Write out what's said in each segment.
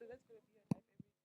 So that's gonna be your life every day.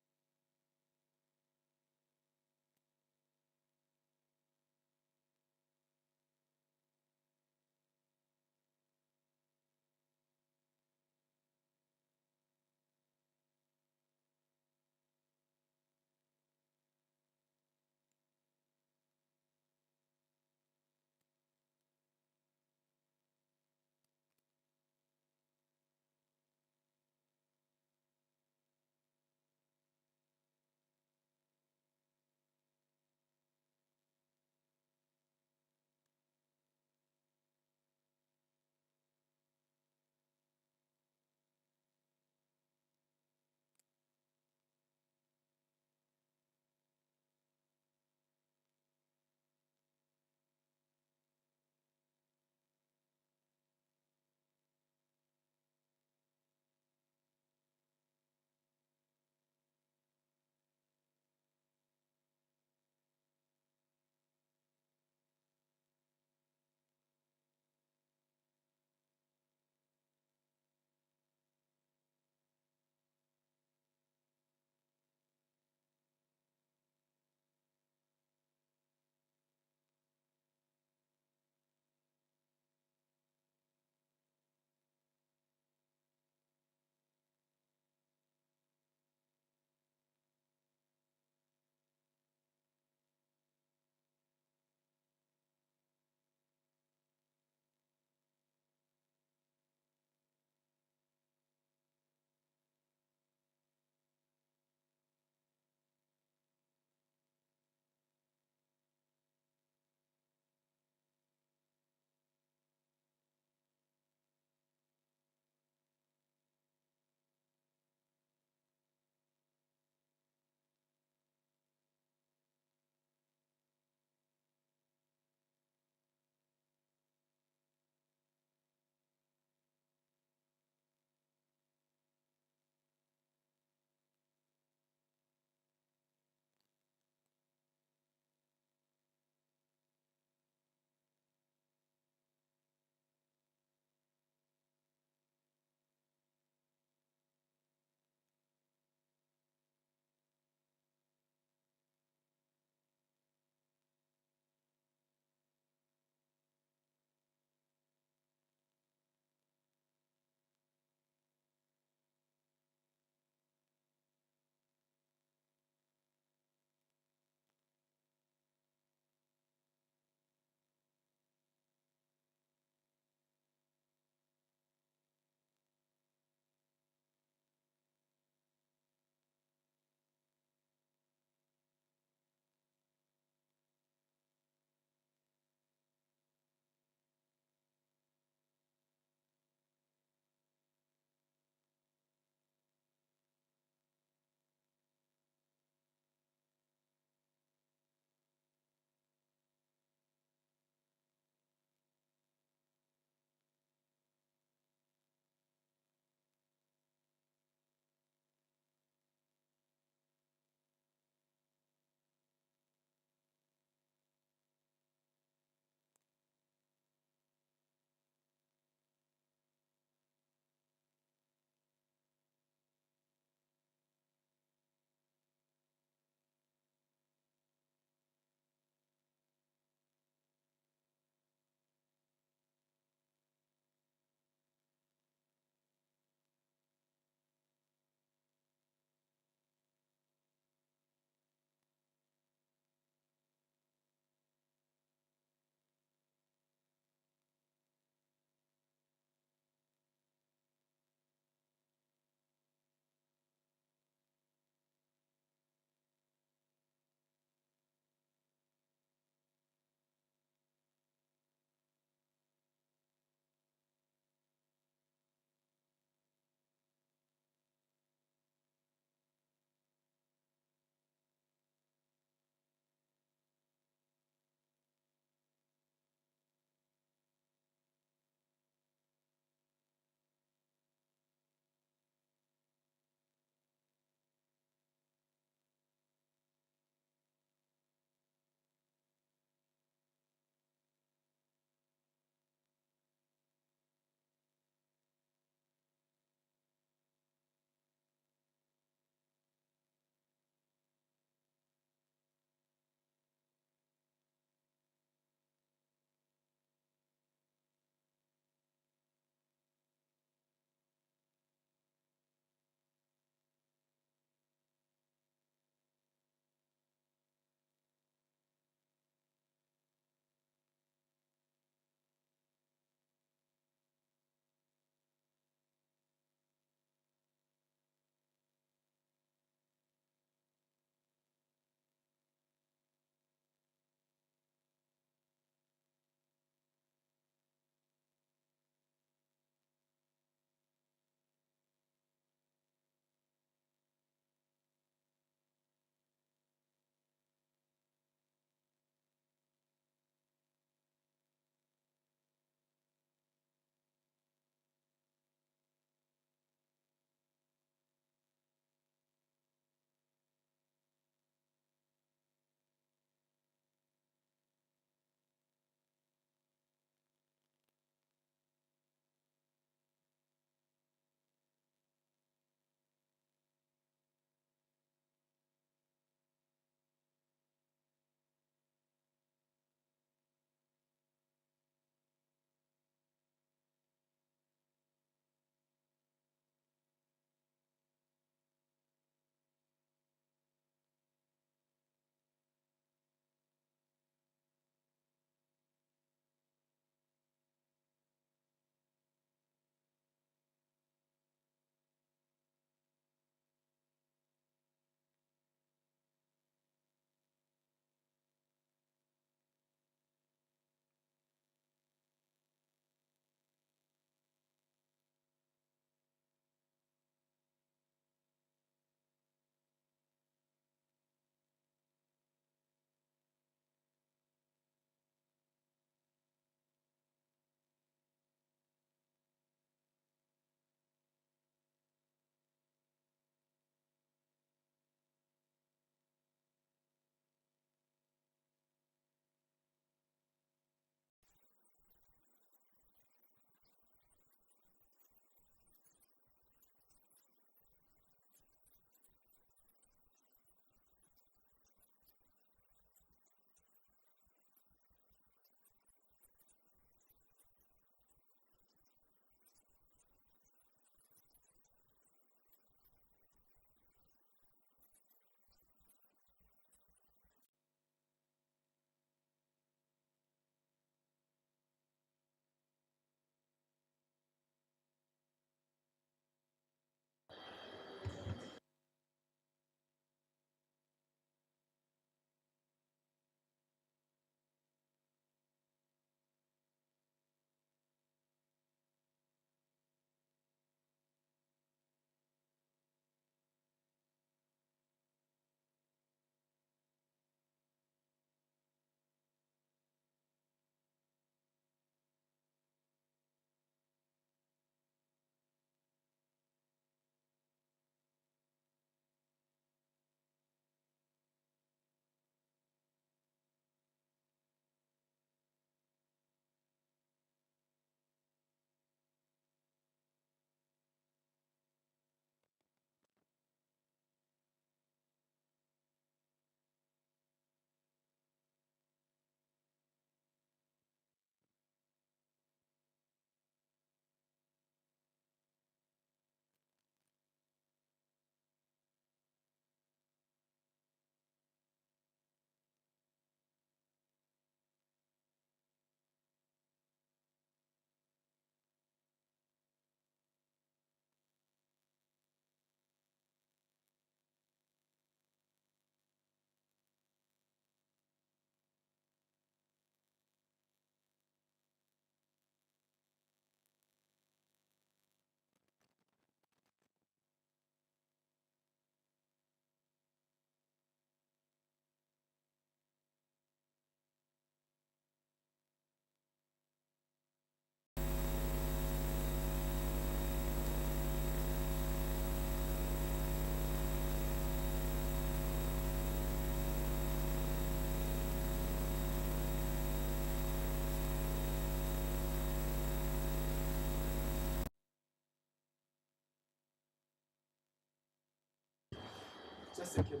Just a cable.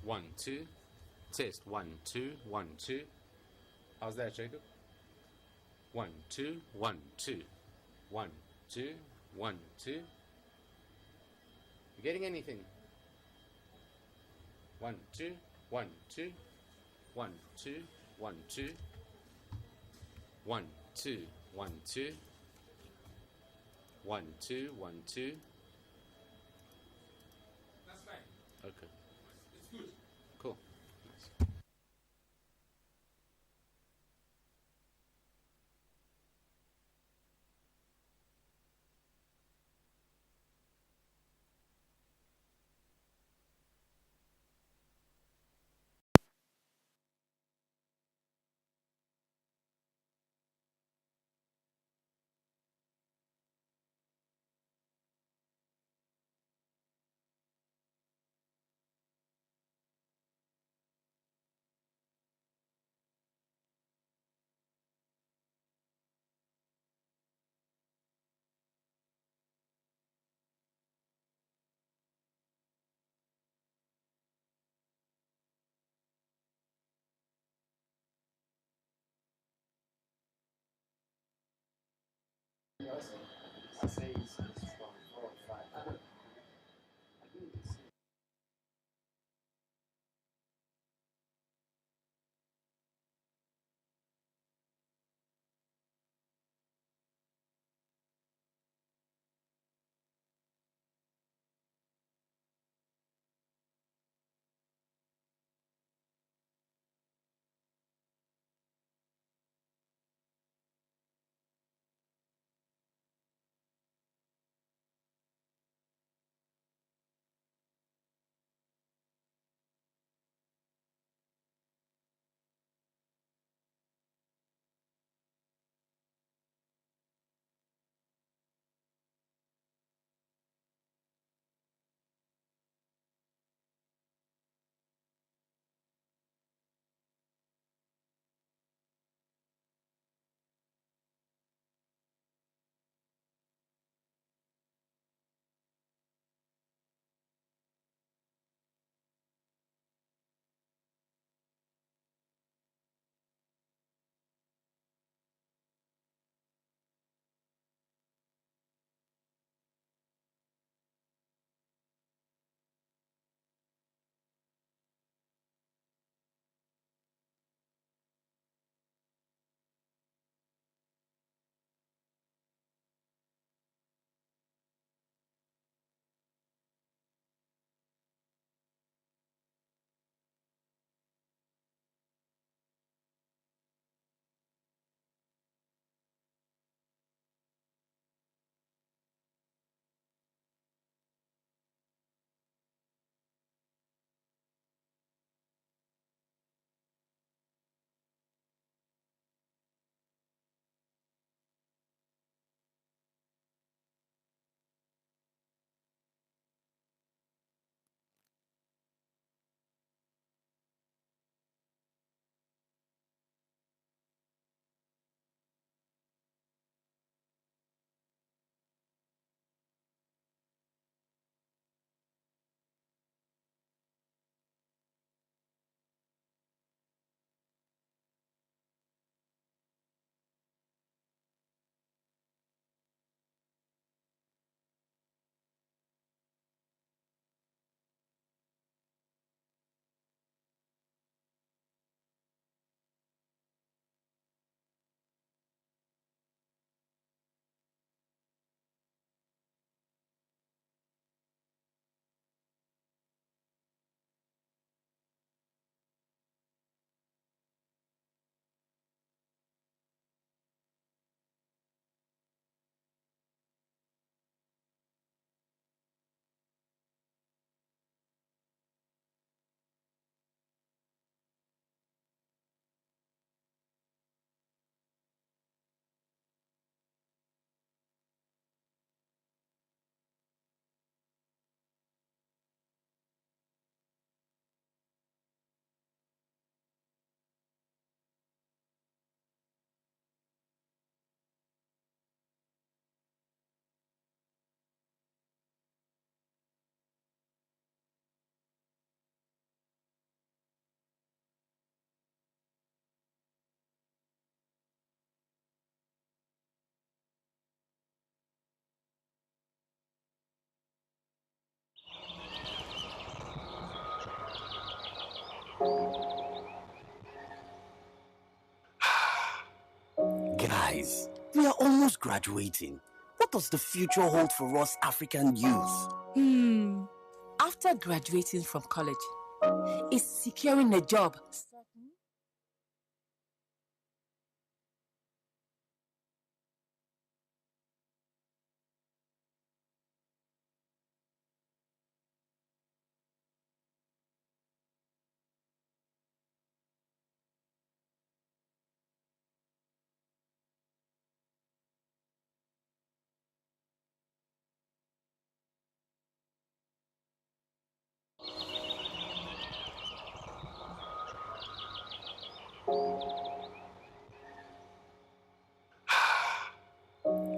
One, two. Test. 1, 2, 1, 2. How's that, Jacob? 1 2 1 2 1 2 1 2. You getting anything? 1 2 1 2 1 2 1 2 1 2 1 2 1 2 1 2. That's fine. Okay, It's good. cool. Nice. I say it's from 4 or 5. Guys, we are almost graduating. What does the future hold for us African youth? After graduating from college, is securing a job certain?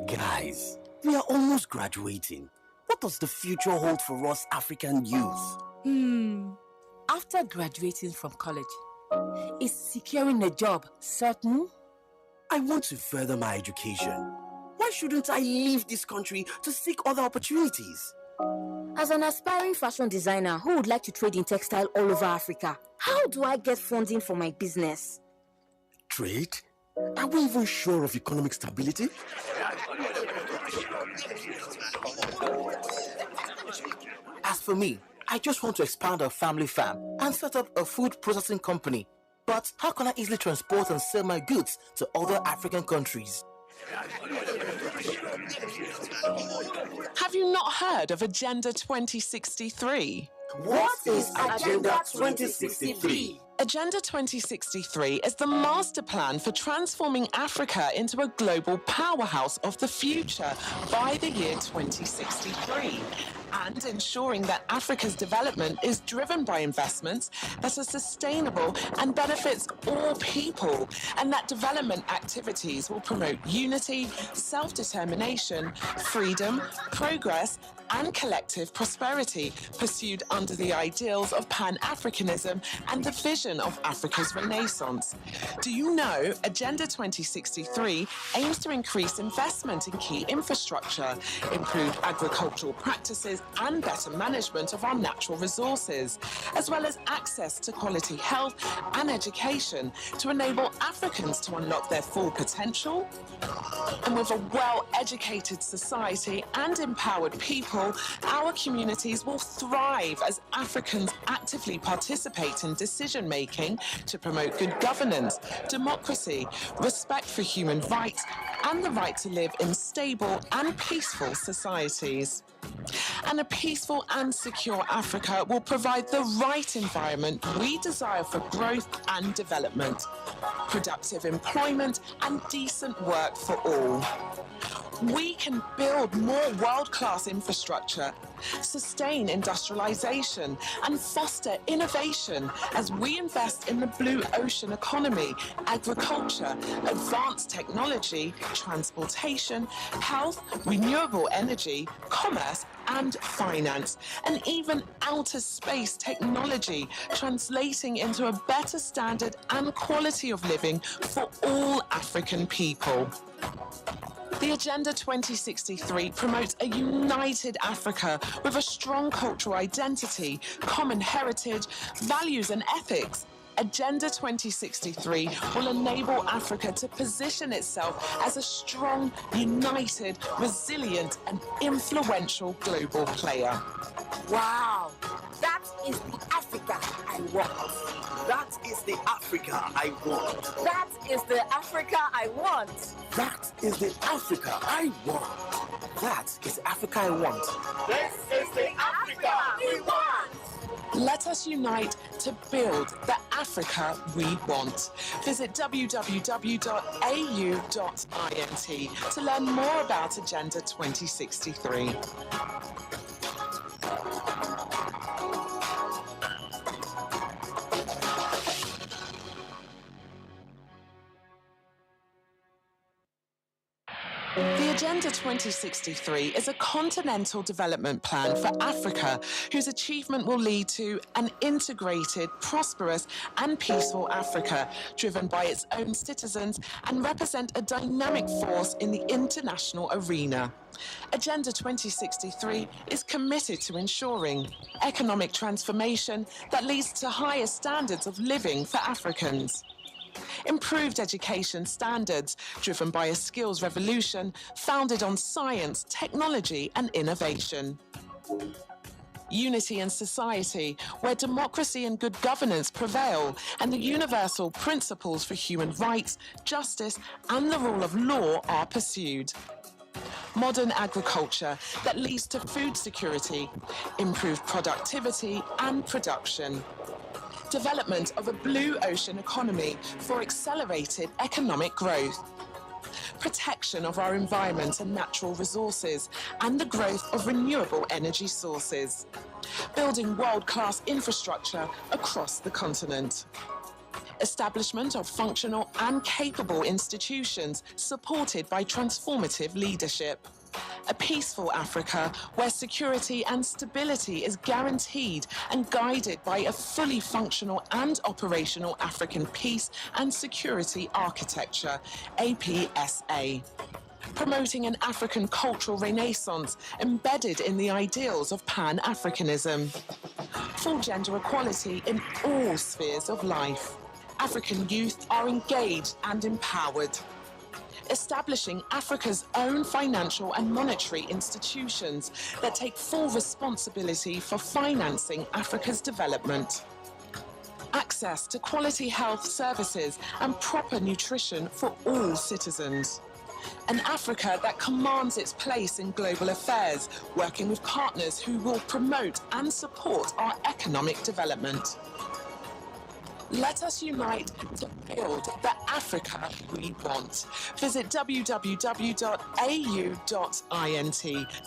Guys, we are almost graduating. What does the future hold for us African youth? After graduating from college, is securing a job certain? I want to further my education. Why shouldn't I leave this country to seek other opportunities? As an aspiring fashion designer who would like to trade in textile all over Africa, how do I get funding for my business? Trade? Are we even sure of economic stability? As for me, I just want to expand our family farm and set up a food processing company. But how can I easily transport and sell my goods to other African countries? Have you not heard of Agenda 2063? What is Agenda 2063? Agenda 2063 is the master plan for transforming Africa into a global powerhouse of the future by the year 2063, and ensuring that Africa's development is driven by investments that are sustainable and benefits all people, and that development activities will promote unity, self-determination, freedom, progress, and collective prosperity, pursued under the ideals of Pan-Africanism and the vision of Africa's Renaissance. Do you know Agenda 2063 aims to increase investment in key infrastructure, improve agricultural practices, and better management of our natural resources, as well as access to quality health and education to enable Africans to unlock their full potential? And with a well-educated society and empowered people, our communities will thrive as Africans actively participate in decision-making to promote good governance, democracy, respect for human rights, and the right to live in stable and peaceful societies. And a peaceful and secure Africa will provide the right environment we desire for growth and development, productive employment, and decent work for all. We can build more world-class infrastructure, sustain industrialization, and foster innovation as we invest in the blue ocean economy, agriculture, advanced technology, transportation, health, renewable energy, commerce, and finance, and even outer space technology, translating into a better standard and quality of living for all African people. The Agenda 2063 promotes a united Africa with a strong cultural identity, common heritage, values and ethics. Agenda 2063 will enable Africa to position itself as a strong, united, resilient and influential global player. Wow, that is the Africa I want. That is the Africa I want. That is the Africa I want. That is the Africa I want. That is the Africa I want. This is the Africa we want. Let us unite to build the Africa we want. Visit www.au.int to learn more about Agenda 2063. The Agenda 2063 is a continental development plan for Africa whose achievement will lead to an integrated, prosperous and peaceful Africa driven by its own citizens and represent a dynamic force in the international arena. Agenda 2063 is committed to ensuring economic transformation that leads to higher standards of living for Africans, Improved education standards driven by a skills revolution founded on science, technology and innovation. Unity in society, where democracy and good governance prevail and the universal principles for human rights, justice and the rule of law are pursued. Modern agriculture that leads to food security, improved productivity and production. Development of a blue ocean economy for accelerated economic growth. Protection of our environment and natural resources, and the growth of renewable energy sources. Building world-class infrastructure across the continent. Establishment of functional and capable institutions supported by transformative leadership. A peaceful Africa where security and stability is guaranteed and guided by a fully functional and operational African peace and security architecture, APSA. Promoting an African cultural renaissance embedded in the ideals of Pan-Africanism. Full gender equality in all spheres of life. African youth are engaged and empowered. Establishing Africa's own financial and monetary institutions that take full responsibility for financing Africa's development. Access to quality health services and proper nutrition for all citizens. An Africa that commands its place in global affairs, working with partners who will promote and support our economic development. Let us unite to build the Africa we want. Visit www.au.int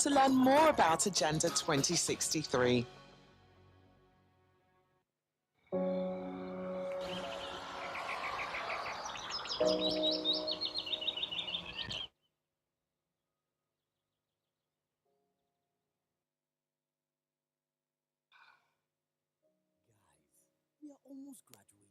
to learn more about Agenda 2063. We are almost graduating.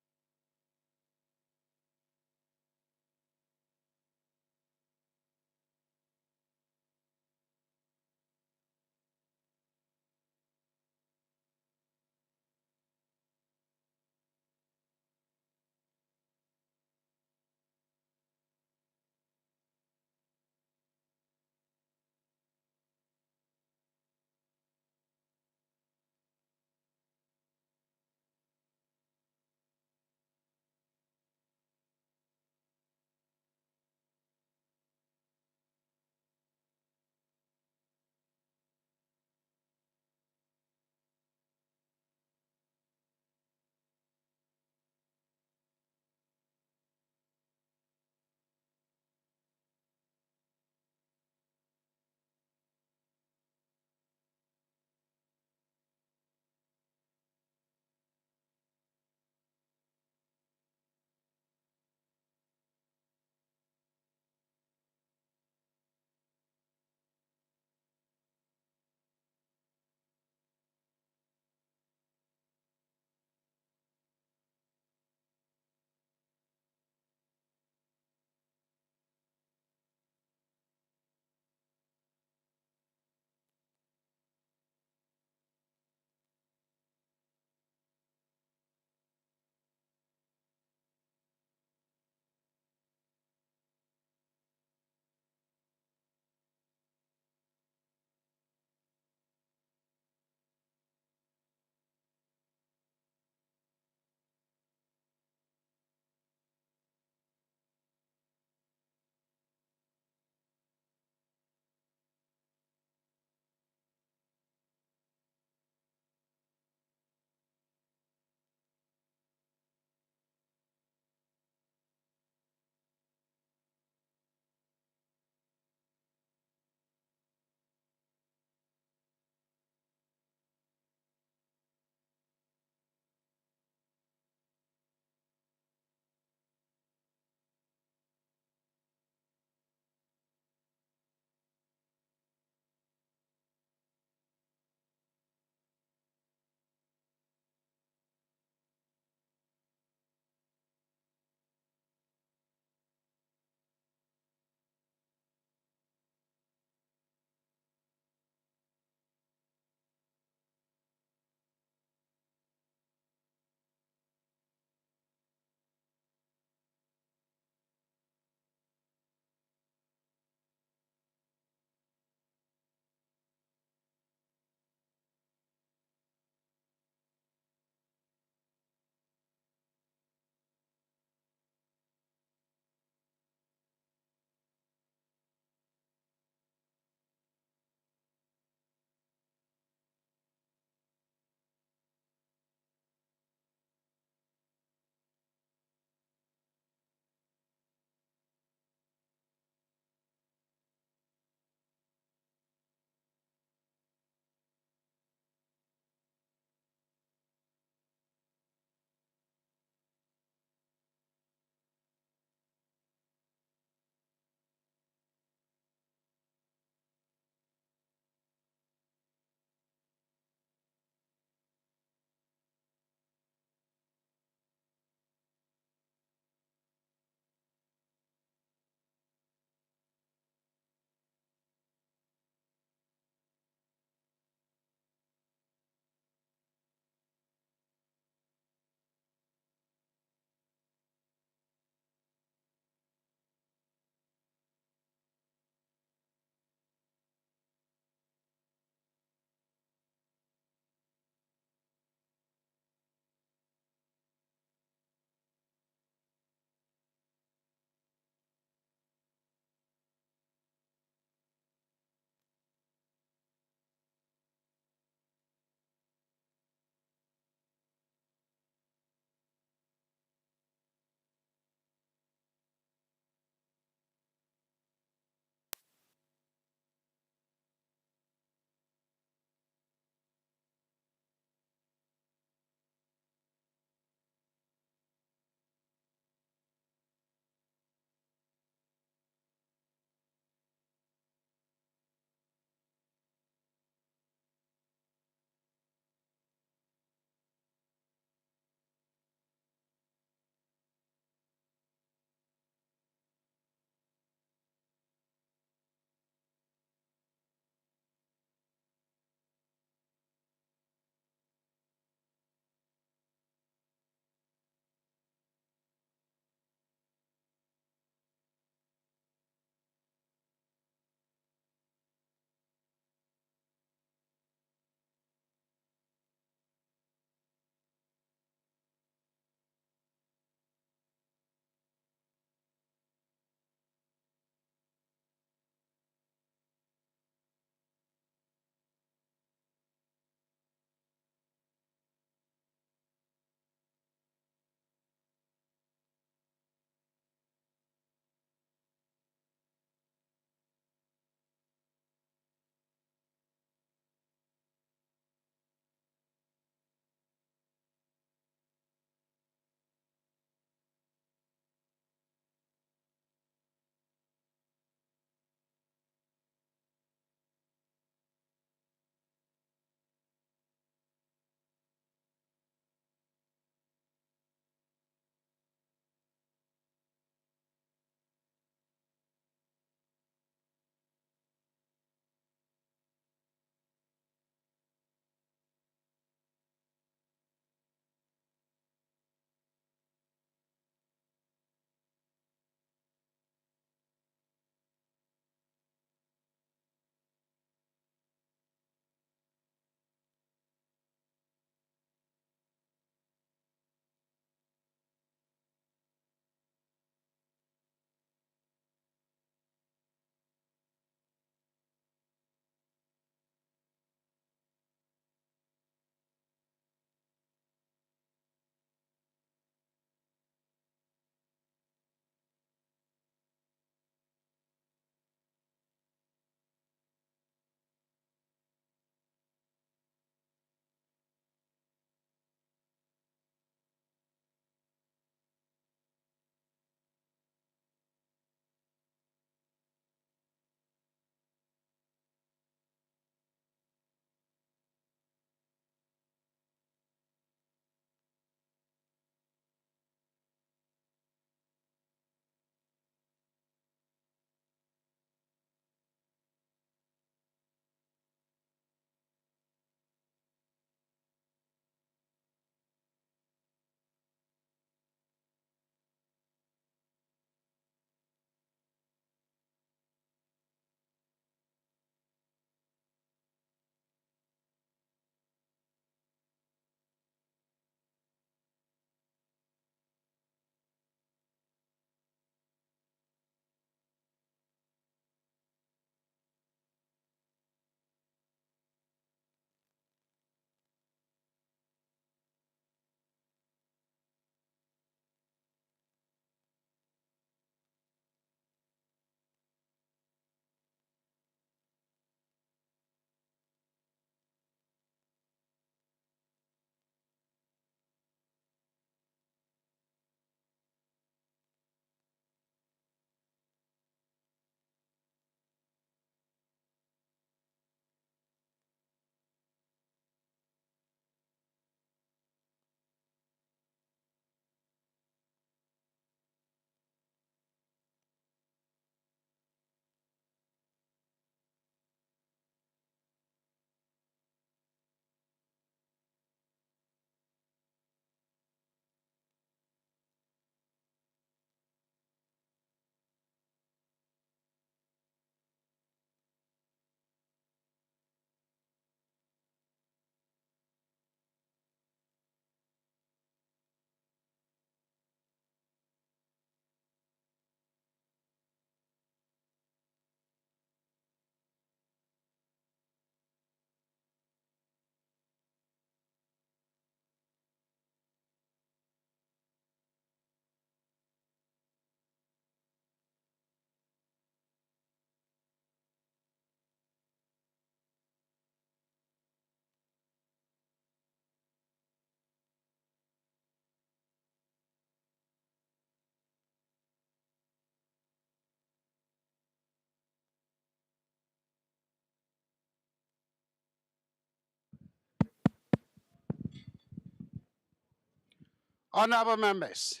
Honorable members,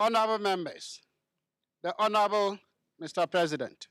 honorable members, the Honorable Mr. President.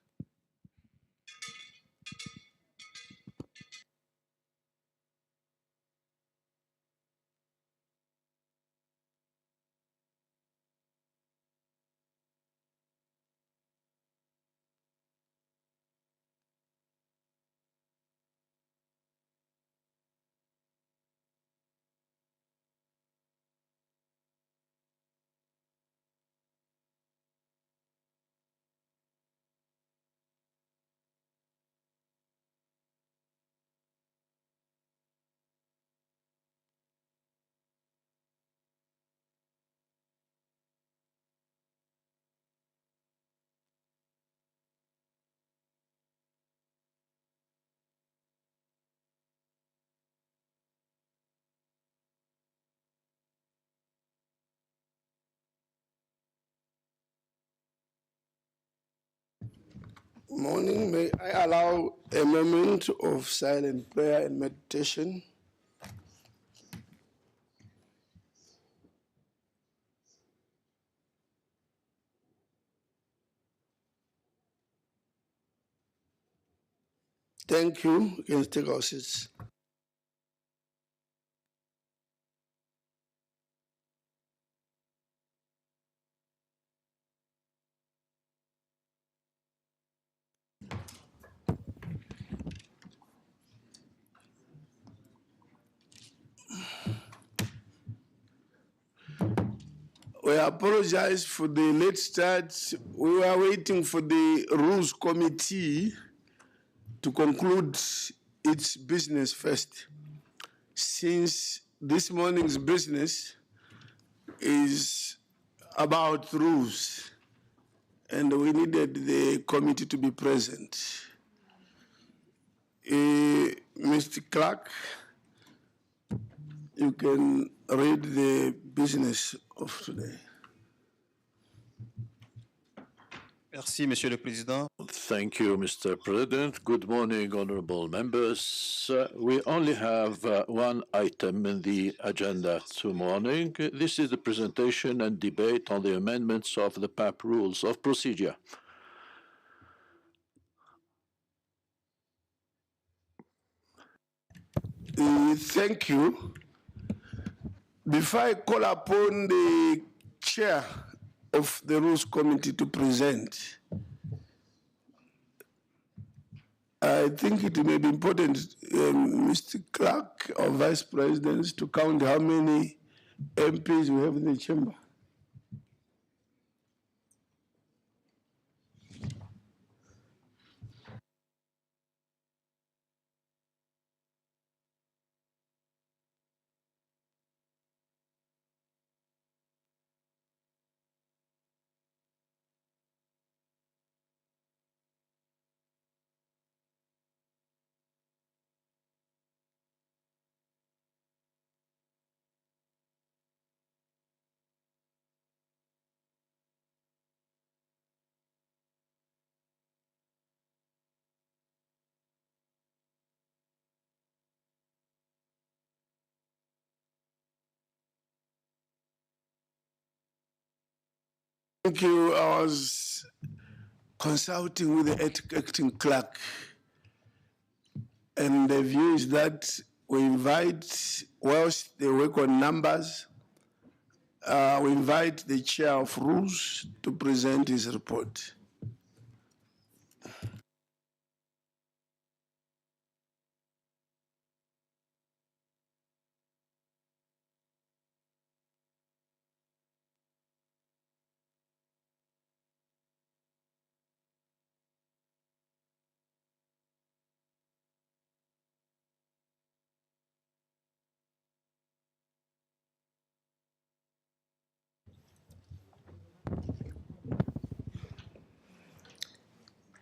Morning, may I allow a moment of silent prayer and meditation. Thank you. You can take our seats. We apologize for the late start. We were waiting for the Rules Committee to conclude its business first. Since this morning's business is about rules, and we needed the committee to be present. Mr. Clark, you can read the business of today. Merci, Monsieur le Président. Thank you, Mr. President. Good morning, honorable members. We only have one item in the agenda morning. This is the presentation and debate on the amendments of the PAP rules of procedure. Thank you. Before I call upon the chair of the Rules Committee to present, I think it may be important, Mr. Clark, our Vice President, to count how many MPs we have in the chamber. Thank you. I was consulting with the acting clerk, and the view is that we invite, whilst they work on numbers, we invite the chair of rules to present his report.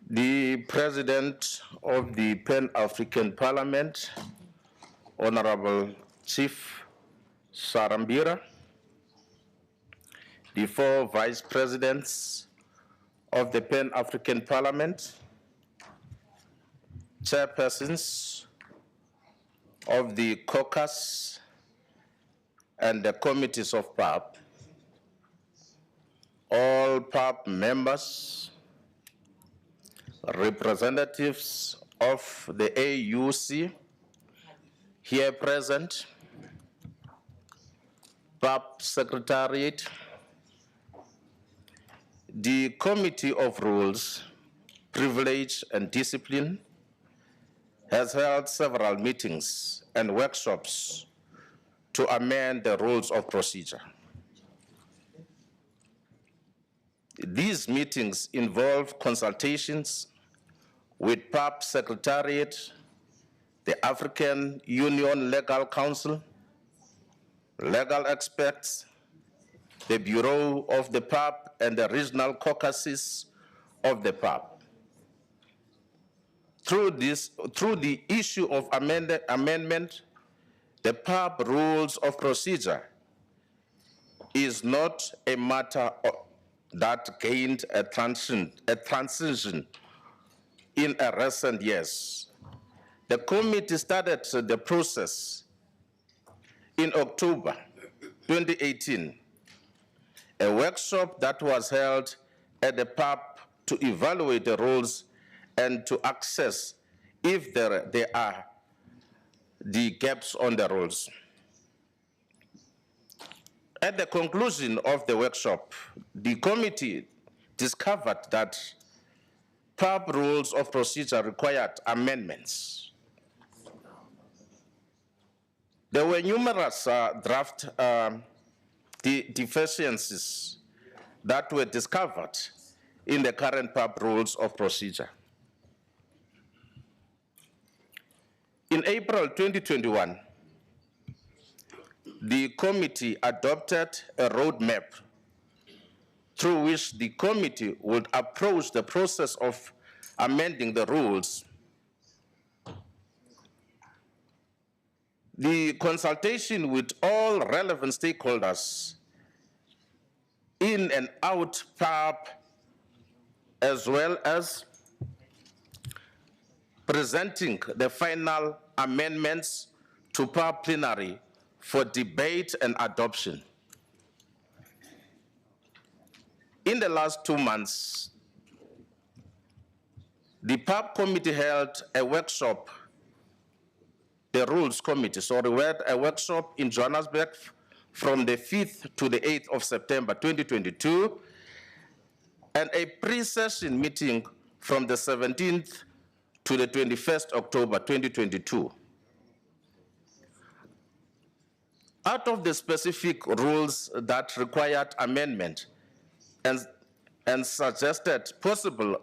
The President of the Pan-African Parliament, Honorable Chief Sarambira, the 4 Vice Presidents of the Pan-African Parliament, chairpersons of the caucus and the committees of PAP, all PAP members, representatives of the AUC here present, PAP Secretariat, the Committee of Rules, Privilege and Discipline has held several meetings and workshops to amend the rules of procedure. These meetings involve consultations with PAP Secretariat, the African Union Legal Council, legal experts, the Bureau of the PAP, and the regional caucuses of the PAP. Through the issue of amendment, the PAP rules of procedure is not a matter that gained a transition in recent years. The committee started the process in October 2018, a workshop that was held at the PAP to evaluate the rules and to assess if there are the gaps on the rules. At the conclusion of the workshop, the committee discovered that PAP rules of procedure required amendments. There were numerous draft deficiencies that were discovered in the current PAP rules of procedure. In April 2021, the committee adopted a roadmap through which the committee would approach the process of amending the rules. The consultation with all relevant stakeholders in and out PAP, as well as presenting the final amendments to PAP plenary for debate and adoption. In the last 2 months, the PAP committee held a workshop, the Rules Committee, a workshop in Johannesburg from the 5th to the 8th of September 2022, and a pre-session meeting from the 17th to the 21st October 2022. Out of the specific rules that required amendment and suggested possible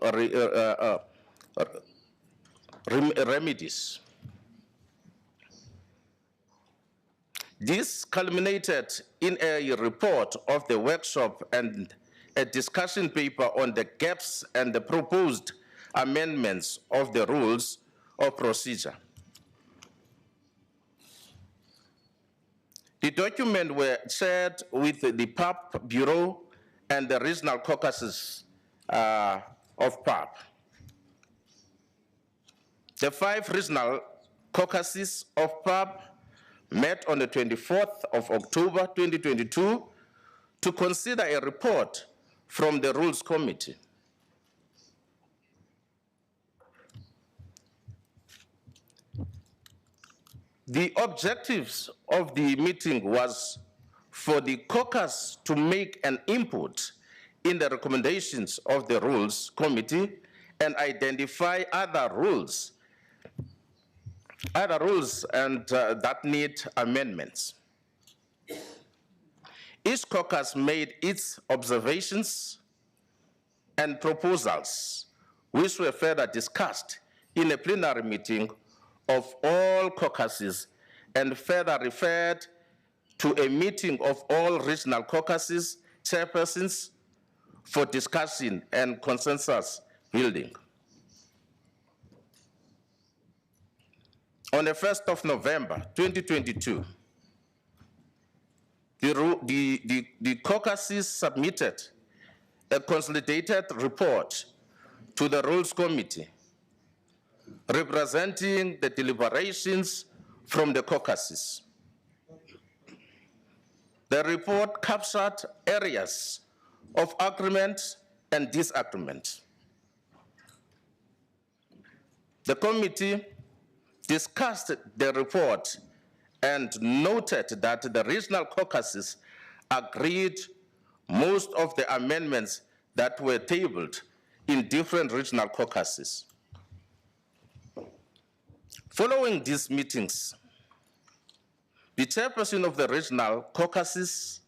remedies, this culminated in a report of the workshop and a discussion paper on the gaps and the proposed amendments of the rules of procedure. The documents were shared with the PAP Bureau and the regional caucuses of PAP. The 5 regional caucuses of PAP met on the 24th of October 2022 to consider a report from the Rules Committee. The objectives of the meeting was for the caucus to make an input in the recommendations of the Rules Committee and identify other rules and that need amendments. Each caucus made its observations and proposals, which were further discussed in a plenary meeting of all caucuses and further referred to a meeting of all regional caucuses chairpersons for discussion and consensus building. On the 1st of November 2022, the caucuses submitted a consolidated report to the Rules Committee representing the deliberations from the caucuses. The report captured areas of agreement and disagreement. The committee discussed the report and noted that the regional caucuses agreed most of the amendments that were tabled in different regional caucuses. Following these meetings, the chairperson of the regional caucuses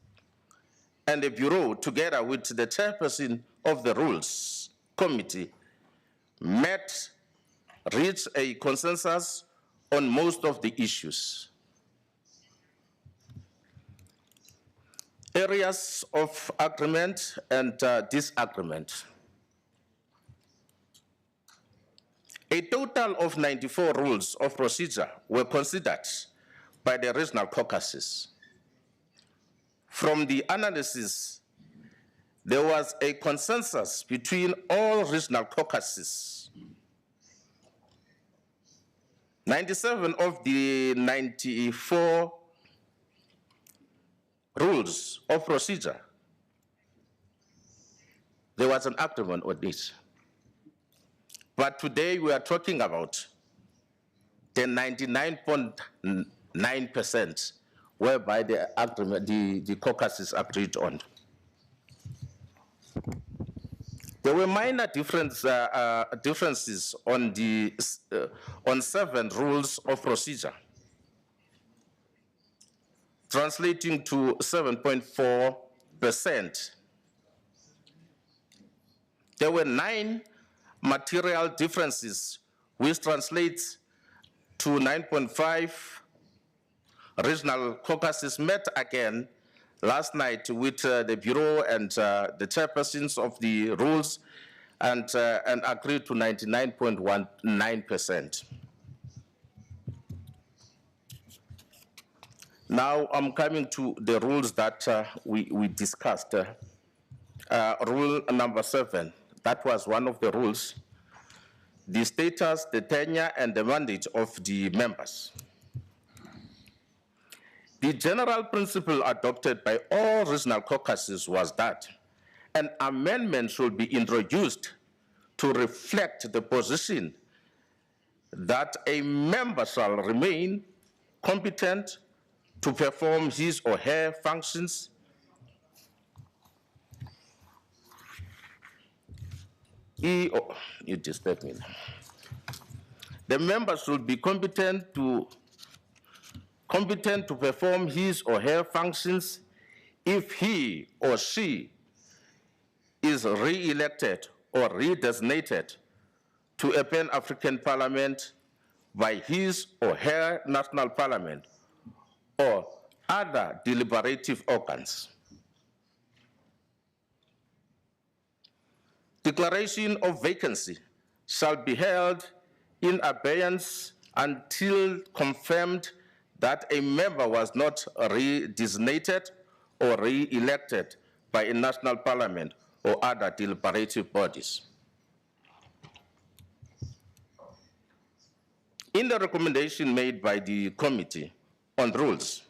and the Bureau, together with the chairperson of the Rules Committee, reached a consensus on most of the issues. Areas of agreement and disagreement. A total of 94 rules of procedure were considered by the regional caucuses. From the analysis, there was a consensus between all regional caucuses. 97 of the 94 rules of procedure, there was an agreement on this. But today we are talking about the 99.9% whereby the agreement, the caucuses agreed on. There were minor differences on 7 rules of procedure, translating to 7.4%. There were 9 material differences, which translates to 9.5. Regional caucuses met again last night with the Bureau and the chairpersons of the rules and agreed to 99.19%. Now I'm coming to the rules that we discussed. Rule number 7, that was one of the rules. The status, the tenure, and the mandate of the members. The general principle adopted by all regional caucuses was that an amendment should be introduced to reflect the position that a member shall remain competent to perform his or her functions you disturb me. The member should be competent to perform his or her functions if he or she is re-elected or redesignated to a Pan-African Parliament by his or her national parliament or other deliberative organs. Declaration of vacancy shall be held in abeyance until confirmed that a member was not re-designated or re-elected by a national parliament or other deliberative bodies. In the recommendation made by the Committee on Rules,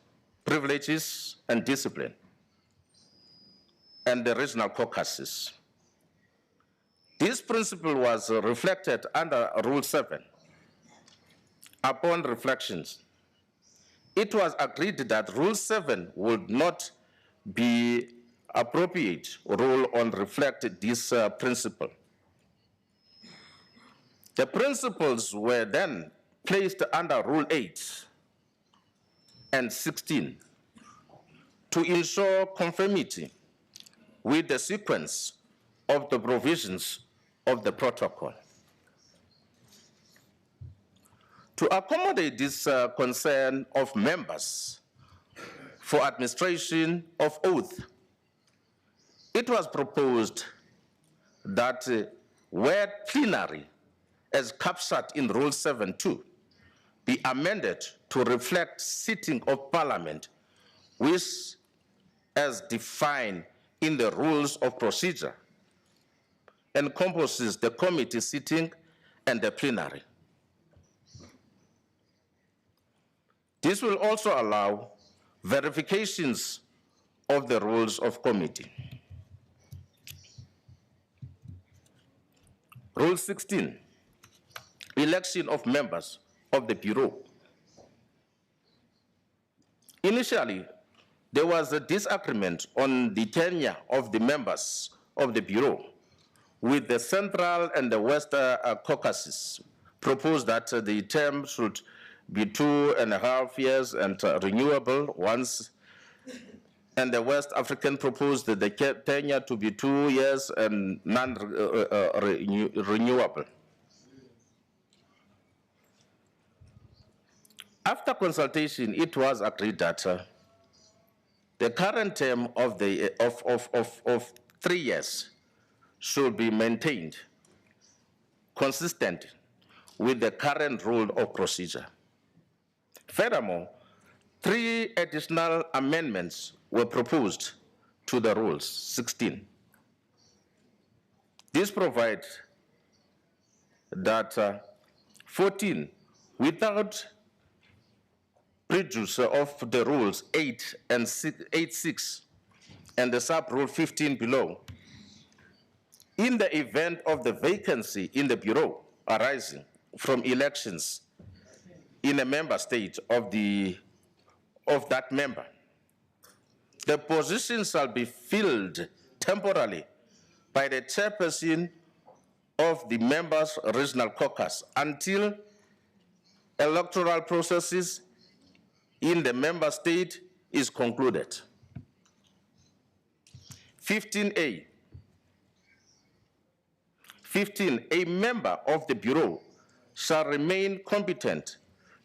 Privileges and Discipline, and the regional caucuses, this principle was reflected under Rule 7. Upon reflections, it was agreed that Rule 7 would not be appropriate rule on reflect this principle. The principles were then placed under Rule 8 and 16 to ensure conformity with the sequence of the provisions of the protocol. To accommodate this concern of members for administration of oath, it was proposed that word plenary, as captured in Rule 7.2, be amended to reflect sitting of Parliament, which, as defined in the rules of procedure, encompasses the committee sitting and the plenary. This will also allow verifications of the rules of committee. Rule 16, election of members of the Bureau. Initially, there was a disagreement on the tenure of the members of the Bureau, with the Central and the West Caucasus proposed that the term should be 2.5 years and renewable once, and the West African proposed the tenure to be 2 years and non-renewable. After consultation, it was agreed that the current term of 3 years should be maintained, consistent with the current rule of procedure. Furthermore, 3 additional amendments were proposed to the rules 16. This provides that 14, without prejudice of the rules 8.6 and the sub-rule 15 below, in the event of the vacancy in the Bureau arising from elections in a member state of that member, the position shall be filled temporarily by the chairperson of the members' regional caucus until electoral processes in the member state is concluded. 15A. 15, a member of the Bureau shall remain competent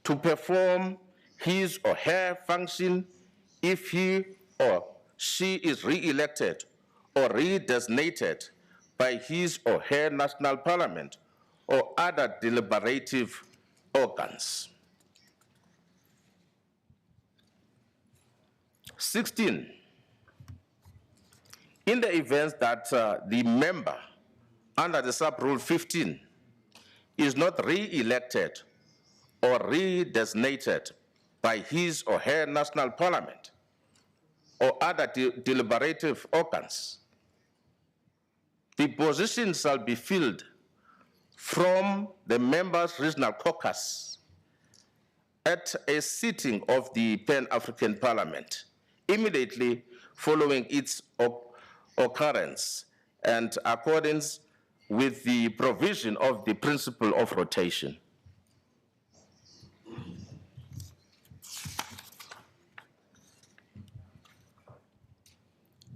to perform his or her function if he or she is re-elected or redesignated by his or her national parliament or other deliberative organs. 16, in the event that the member under the sub-rule 15 is not re-elected or redesignated by his or her national parliament or other deliberative organs, the position shall be filled from the members' regional caucus at a sitting of the Pan-African Parliament immediately following its occurrence and accordance with the provision of the principle of rotation.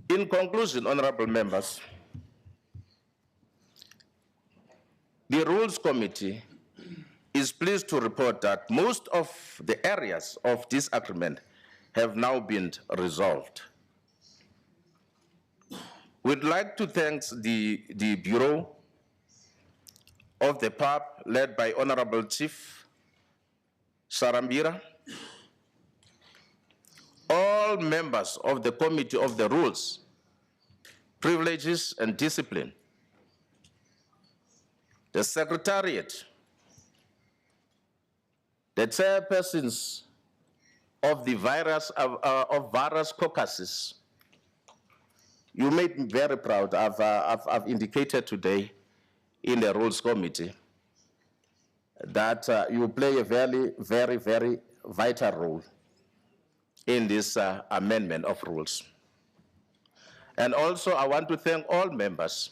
In conclusion, honorable members, the Rules Committee is pleased to report that most of the areas of disagreement have now been resolved. We'd like to thank the Bureau of the PAP, led by Honorable Chief Sarambira, all members of the Committee of the Rules, Privileges and Discipline, the Secretariat, the chairpersons of the various caucuses. You made me very proud. I've indicated today in the Rules Committee that you play a very, very, very vital role in this amendment of rules. And also, I want to thank all members,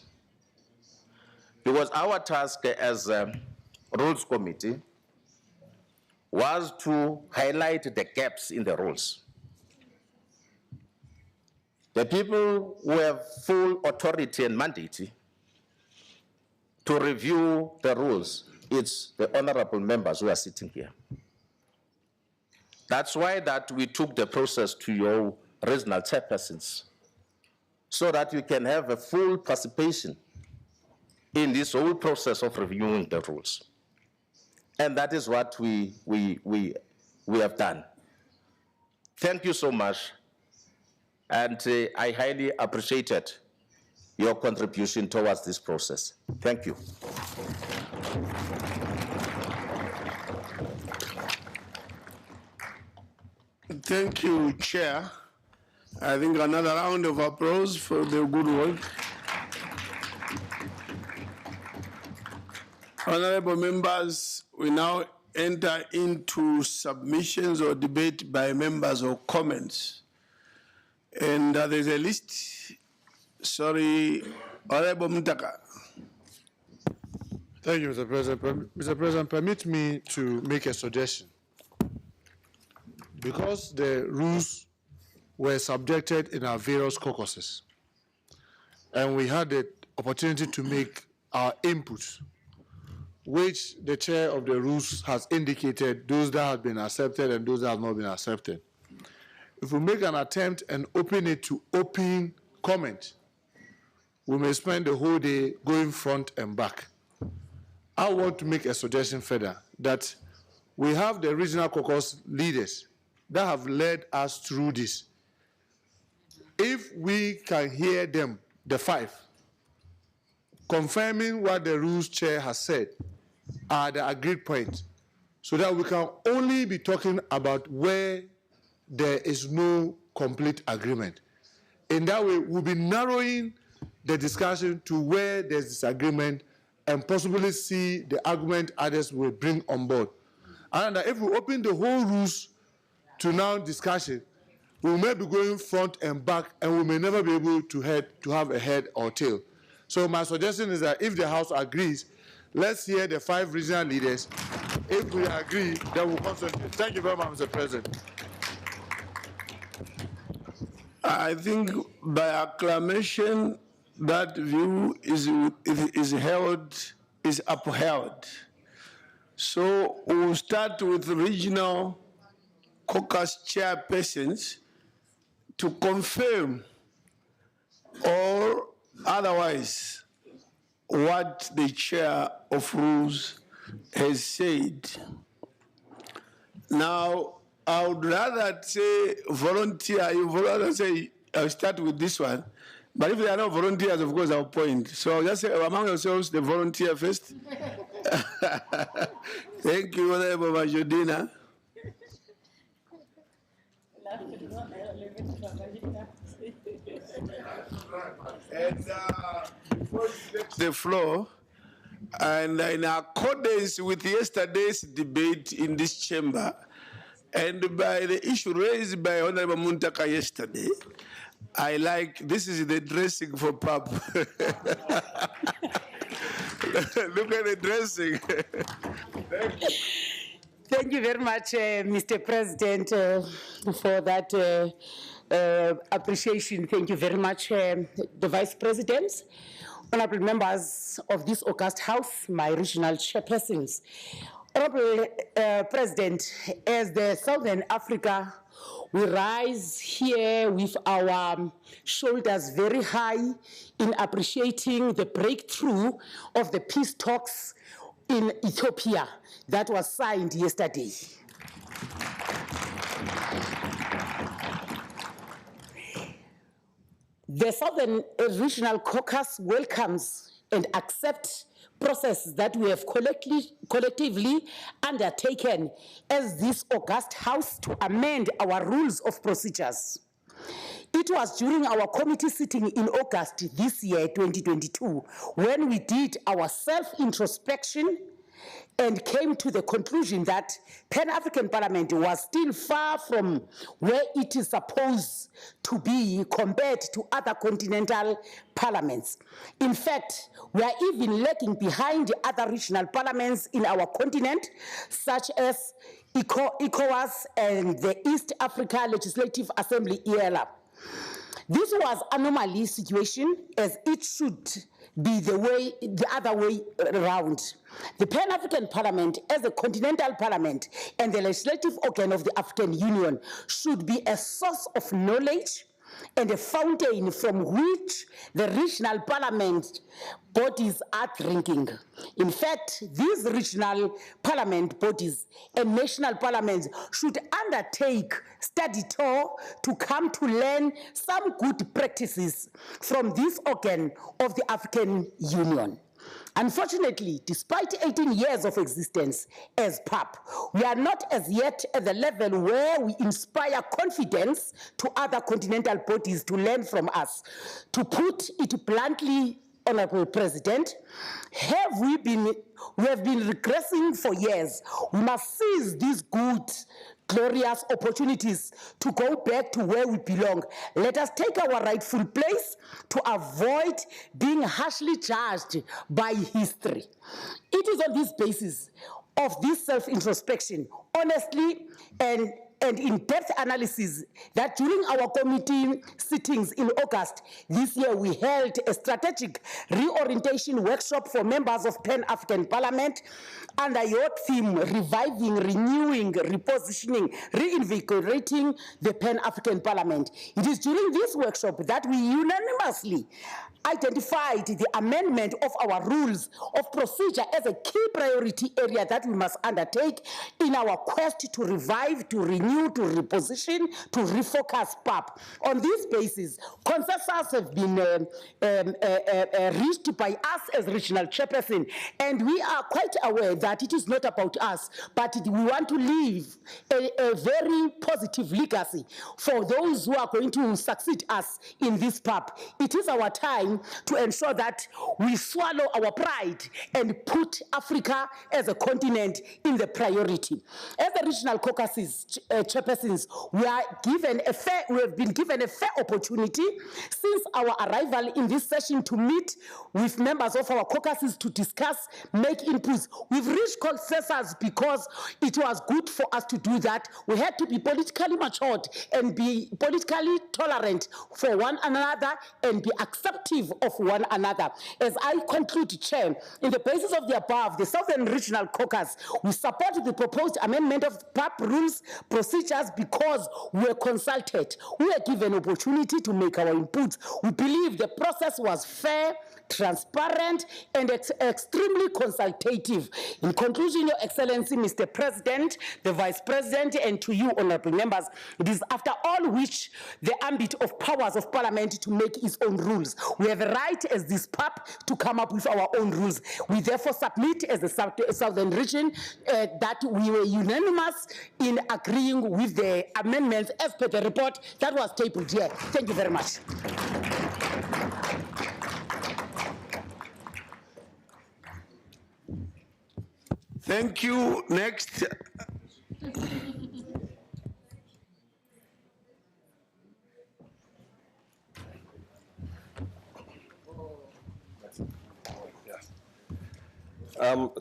because our task as a Rules Committee was to highlight the gaps in the rules. The people who have full authority and mandate to review the rules, it's the honorable members who are sitting here. That's why that we took the process to your regional chairpersons, so that you can have a full participation in this whole process of reviewing the rules. And that is what we have done. Thank you so much. And I highly appreciated your contribution towards this process. Thank you. Thank you, Chair. I think another round of applause for the good work. Honorable members, we now enter into submissions or debate by members or comments. And there's a list. Sorry, Honorable Mutaka. Thank you, Mr. President. Mr. President, permit me to make a suggestion. Because the rules were subjected in our various caucuses, and we had the opportunity to make our inputs, which the chair of the rules has indicated, those that have been accepted and those that have not been accepted. If we make an attempt and open it to open comment, we may spend the whole day going front and back. I want to make a suggestion further, that we have the regional caucus leaders that have led us through this. If we can hear them, the five, confirming what the rules chair has said are the agreed points, so that we can only be talking about where there is no complete agreement. In that way, we'll be narrowing the discussion to where there's disagreement and possibly see the argument others will bring on board. And if we open the whole rules to now discussion, we may be going front and back, and we may never be able to have a head or tail. So my suggestion is that if the House agrees, let's hear the five regional leaders. If we agree, then we'll concentrate. Thank you very much, Mr. President. I think by acclamation, that view is upheld. So we'll start with regional caucus chairpersons to confirm or otherwise what the chair of rules has said. Now, I would rather say volunteer. You would rather say I'll start with this one, but if there are no volunteers, of course I'll point. So I'll just say among yourselves the volunteer first. Thank you, Honorable Majodina. And before you take the floor, and in accordance with yesterday's debate in this chamber, and by the issue raised by Honorable Muntaka yesterday, I like, this is the dressing for PAP. Look at the dressing. Thank you. Thank you very much, Mr. President, for that appreciation. Thank you very much, the Vice President, honorable members of this august House, my regional chairpersons. Honorable President, as the Southern Africa, we rise here with our shoulders very high in appreciating the breakthrough of the peace talks in Ethiopia that was signed yesterday. The Southern Regional Caucus welcomes and accepts process that we have collectively undertaken as this august House to amend our rules of procedures. It was during our committee sitting in August this year, 2022, when we did our self-introspection and came to the conclusion that Pan-African Parliament was still far from where it is supposed to be compared to other continental parliaments. In fact, we are even lagging behind the other regional parliaments in our continent, such as ECOWAS and the East Africa Legislative Assembly, ELA. This was an anomaly situation, as it should be the other way around. The Pan-African Parliament, as a continental parliament and the legislative organ of the African Union, should be a source of knowledge, and a fountain from which the regional parliament bodies are drinking. In fact, these regional parliament bodies and national parliaments should undertake study tour to come to learn some good practices from this organ of the African Union. Unfortunately, despite 18 years of existence as PAP, we are not as yet at the level where we inspire confidence to other continental bodies to learn from us. To put it bluntly, Honorable President, we have been regressing for years. We must seize these good, glorious opportunities to go back to where we belong. Let us take our rightful place to avoid being harshly judged by history. It is on this basis of this self-introspection, honestly and in-depth analysis that during our committee sittings in August this year, we held a strategic reorientation workshop for members of Pan-African Parliament under your theme, reviving, renewing, repositioning, reinvigorating the Pan-African Parliament. It is during this workshop that we unanimously identified the amendment of our rules of procedure as a key priority area that we must undertake in our quest to revive, to renew, to reposition, to refocus PAP. On this basis, consensus have been reached by us as regional chairperson, and we are quite aware that it is not about us, but we want to leave a very positive legacy for those who are going to succeed us in this PAP. It is our time to ensure that we swallow our pride and put Africa as a continent in the priority. As the regional caucuses chairpersons, we have been given a fair opportunity since our arrival in this session to meet with members of our caucuses to discuss, make inputs. We've reached consensus because it was good for us to do that. We had to be politically matured and be politically tolerant for one another and be accepting of one another. As I conclude, Chair, in the basis of the above, the Southern Regional Caucus, we support the proposed amendment of PAP rules procedures because we were consulted. We were given opportunity to make our inputs. We believe the process was fair, transparent, and extremely consultative. In conclusion, Your Excellency, Mr. President, the Vice President, and to you, honorable members, it is after all which the ambit of powers of Parliament to make its own rules. We have a right as this PAP to come up with our own rules. We therefore submit as the Southern region that we were unanimous in agreeing with the amendments as per the report that was tabled here. Thank you very much. Thank you. Next.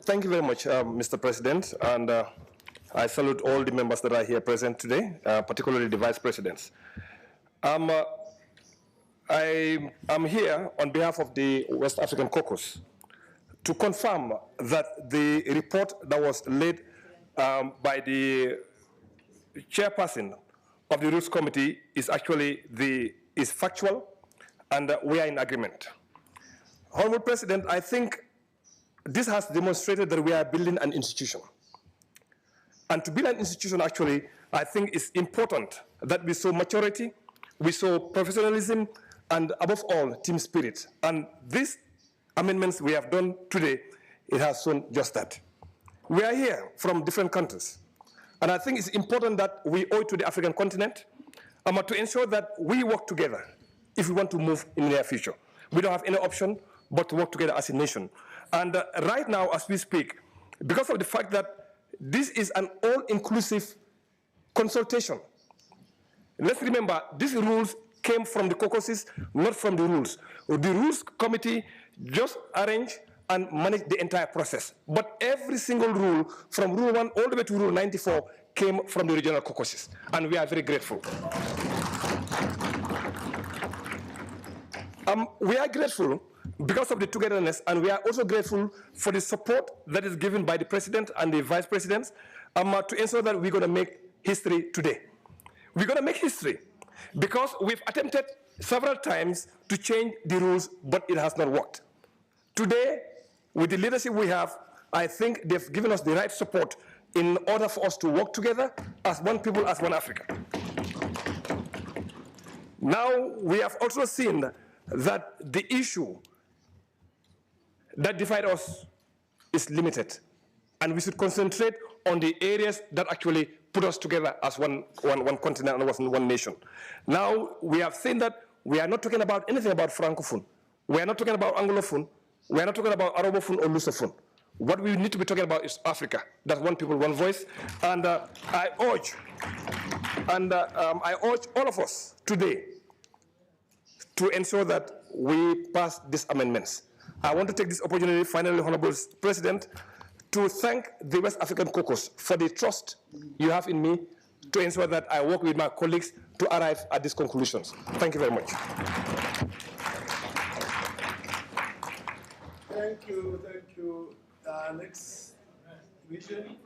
Thank you very much, Mr. President, and I salute all the members that are here present today, particularly the vice presidents. I am here on behalf of the West African Caucus to confirm that the report that was led by the chairperson of the Rules Committee is actually is factual, and we are in agreement. Honorable President, I think this has demonstrated that we are building an institution. And to build an institution, actually, I think it's important that we show maturity, we show professionalism, and above all, team spirit. And these amendments we have done today, it has shown just that. We are here from different countries. And I think it's important that we owe it to the African continent to ensure that we work together if we want to move in the near future. We don't have any option but to work together as a nation. And right now, as we speak, because of the fact that this is an all-inclusive consultation, let's remember, these rules came from the caucuses, not from the rules. The Rules Committee just arranged and managed the entire process. But every single rule, from Rule 1 all the way to Rule 94, came from the regional caucuses. And we are very grateful. We are grateful because of the togetherness, and we are also grateful for the support that is given by the President and the Vice Presidents to ensure that we're going to make history today. We're going to make history Because we've attempted several times to change the rules, but it has not worked. Today, with the leadership we have, I think they've given us the right support in order for us to work together as one people, as one Africa. Now, we have also seen that the issue that divides us is limited, and we should concentrate on the areas that actually put us together as one continent and one nation. Now, we have seen that we are not talking about anything about Francophone. We are not talking about Anglophone. We are not talking about Arabophone or Lusophone. What we need to be talking about is Africa. That's one people, one voice. And I urge all of us today to ensure that we pass these amendments. I want to take this opportunity, finally, Honorable President, to thank the West African Caucus for the trust you have in me to ensure that I work with my colleagues to arrive at these conclusions. Thank you very much. Thank you, thank you. Next vision.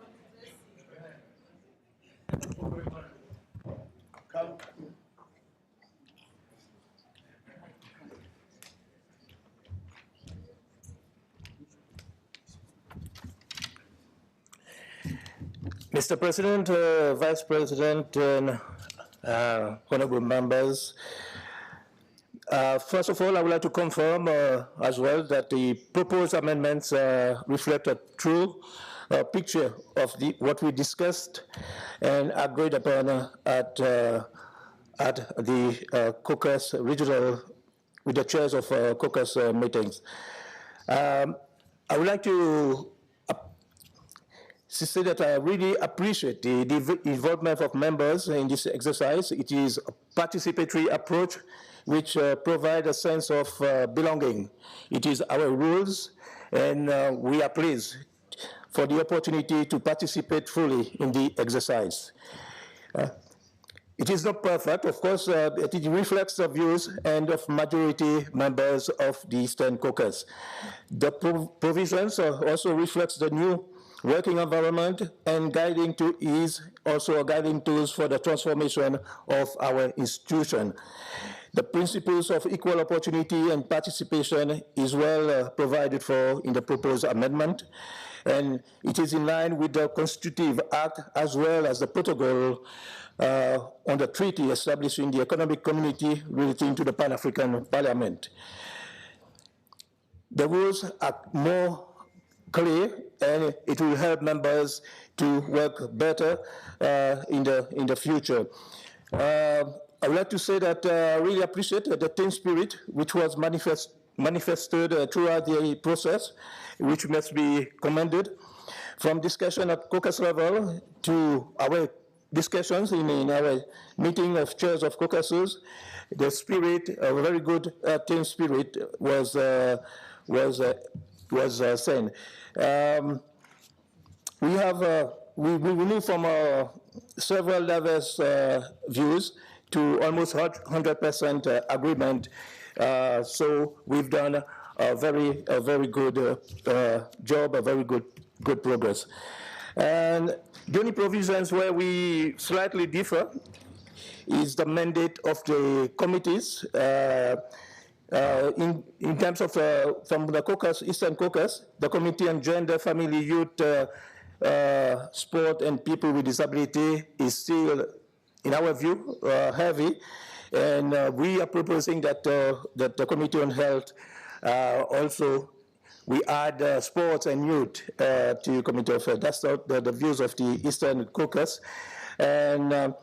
Come. Mr. President, Vice President, and honorable members, first of all, I would like to confirm as well that the proposed amendments reflect a true picture of what we discussed and agreed upon at the caucus regional, with the chairs of caucus meetings. I would like to say that I really appreciate the involvement of members in this exercise. It is a participatory approach which provides a sense of belonging. It is our rules, and we are pleased for the opportunity to participate fully in the exercise. It is not perfect, of course, it reflects the views and of majority members of the Eastern Caucus. The provisions also reflects the new working environment, and also guiding tools for the transformation of our institution. The principles of equal opportunity and participation is well provided for in the proposed amendment, and it is in line with the Constitutive Act as well as the protocol on the treaty establishing the economic community relating to the Pan-African Parliament. The rules are more clear, and it will help members to work better in the future. I would like to say that I really appreciate the team spirit which was manifested throughout the process, which must be commended. From discussion at caucus level to our discussions in our meeting of chairs of caucuses, the spirit, a very good team spirit was seen. We move from several diverse views to almost 100% agreement. So we've done a very good job, a very good progress. And the only provisions where we slightly differ is the mandate of the committees. In terms of from the caucus, Eastern Caucus, the Committee on Gender, Family, Youth, Sport, and People with Disability is still, in our view, heavy, and we are proposing that the Committee on Health also we add sports and youth to Committee of Health. That's the views of the Eastern Caucus, and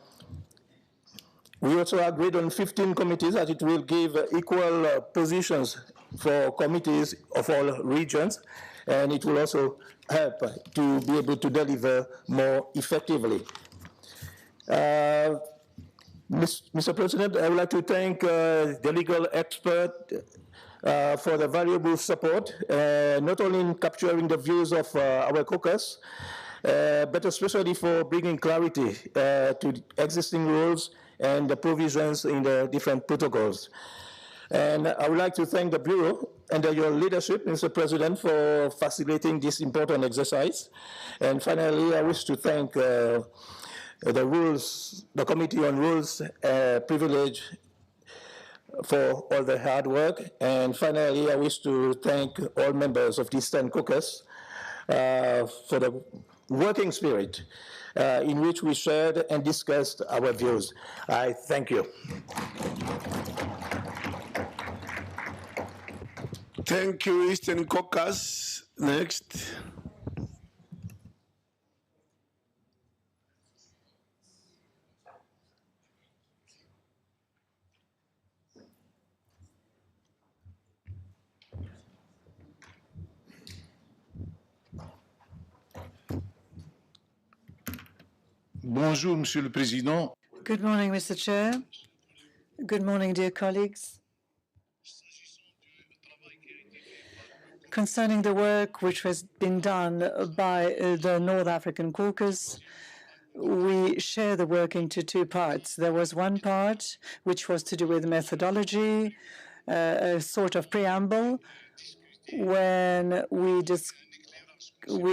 we also agreed on 15 committees that it will give equal positions for committees of all regions, and it will also help to be able to deliver more effectively. Mr. President, I would like to thank the legal expert for the valuable support, not only in capturing the views of our caucus, but especially for bringing clarity to existing rules and the provisions in the different protocols. And I would like to thank the Bureau under your leadership, Mr. President, for facilitating this important exercise. And finally, I wish to thank the rules, the Committee on Rules, privilege for all the hard work. And finally, I wish to thank all members of the Eastern Caucus for the working spirit in which we shared and discussed our views. I thank you. Thank you, Eastern Caucus. Next. Bonjour, Monsieur le Président. Good morning, Mr. Chair. Good morning, dear colleagues. Concerning the work which has been done by the North African Caucus, we share the work into two parts. There was one part which was to do with methodology, a sort of preamble. When we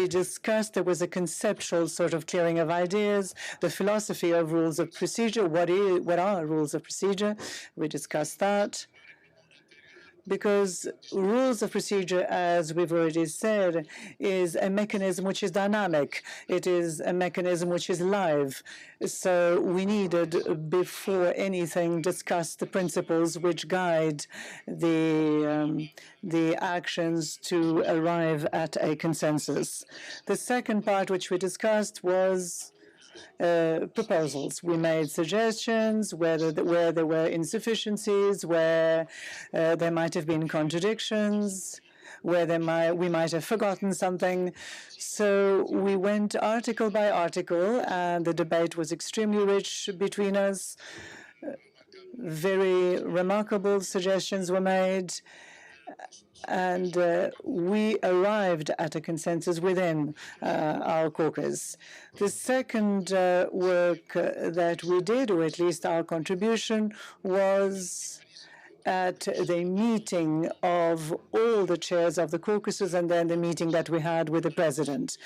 discussed, there was a conceptual sort of clearing of ideas, the philosophy of rules of procedure, what are rules of procedure. We discussed that. Because rules of procedure, as we've already said, is a mechanism which is dynamic. It is a mechanism which is live. So we needed, before anything, discuss the principles which guide the actions to arrive at a consensus. The second part which we discussed was proposals. We made suggestions where there were insufficiencies, where there might have been contradictions, where we might have forgotten something. So we went article by article, and the debate was extremely rich between us. Very remarkable suggestions were made, and we arrived at a consensus within our caucus. The second work that we did, or at least our contribution, was at the meeting of all the chairs of the caucuses and then the meeting that we had with the president.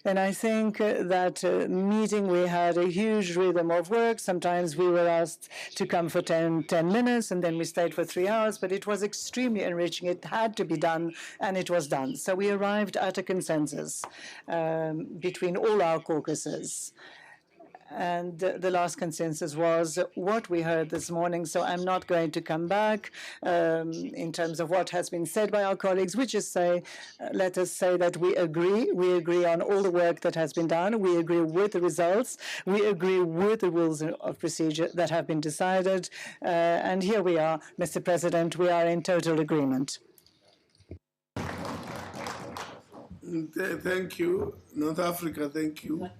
And I think that meeting, we had a huge rhythm of work. Sometimes we were asked to come for 10 minutes, and then we stayed for 3 hours, but it was extremely enriching. It had to be done, and it was done. So we arrived at a consensus between all our caucuses. And the last consensus was what we heard this morning. So I'm not going to come back in terms of what has been said by our colleagues. We just say, let us say that we agree. We agree on all the work that has been done. We agree with the results. We agree with the rules of procedure that have been decided. And here we are, Mr. President. We are in total agreement. Thank you. North Africa, thank you.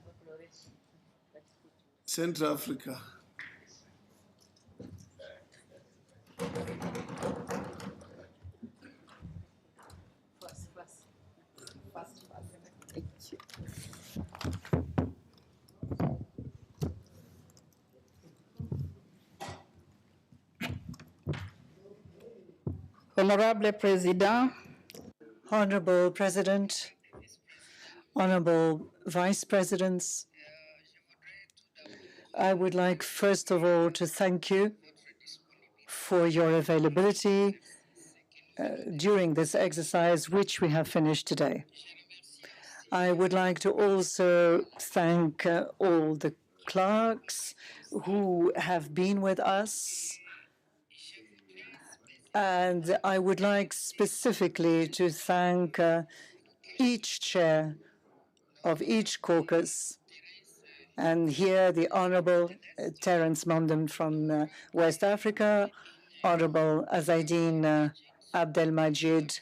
Central Africa. Honorable President. Honorable President, Honorable Vice Presidents, I would like, first of all, to thank you for your availability during this exercise, which we have finished today. I would like to also thank all the clerks who have been with us. And I would like specifically to thank each chair of each caucus. And here, the Honorable Terence Mondem from West Africa, Honorable Azaidine Abdelmajid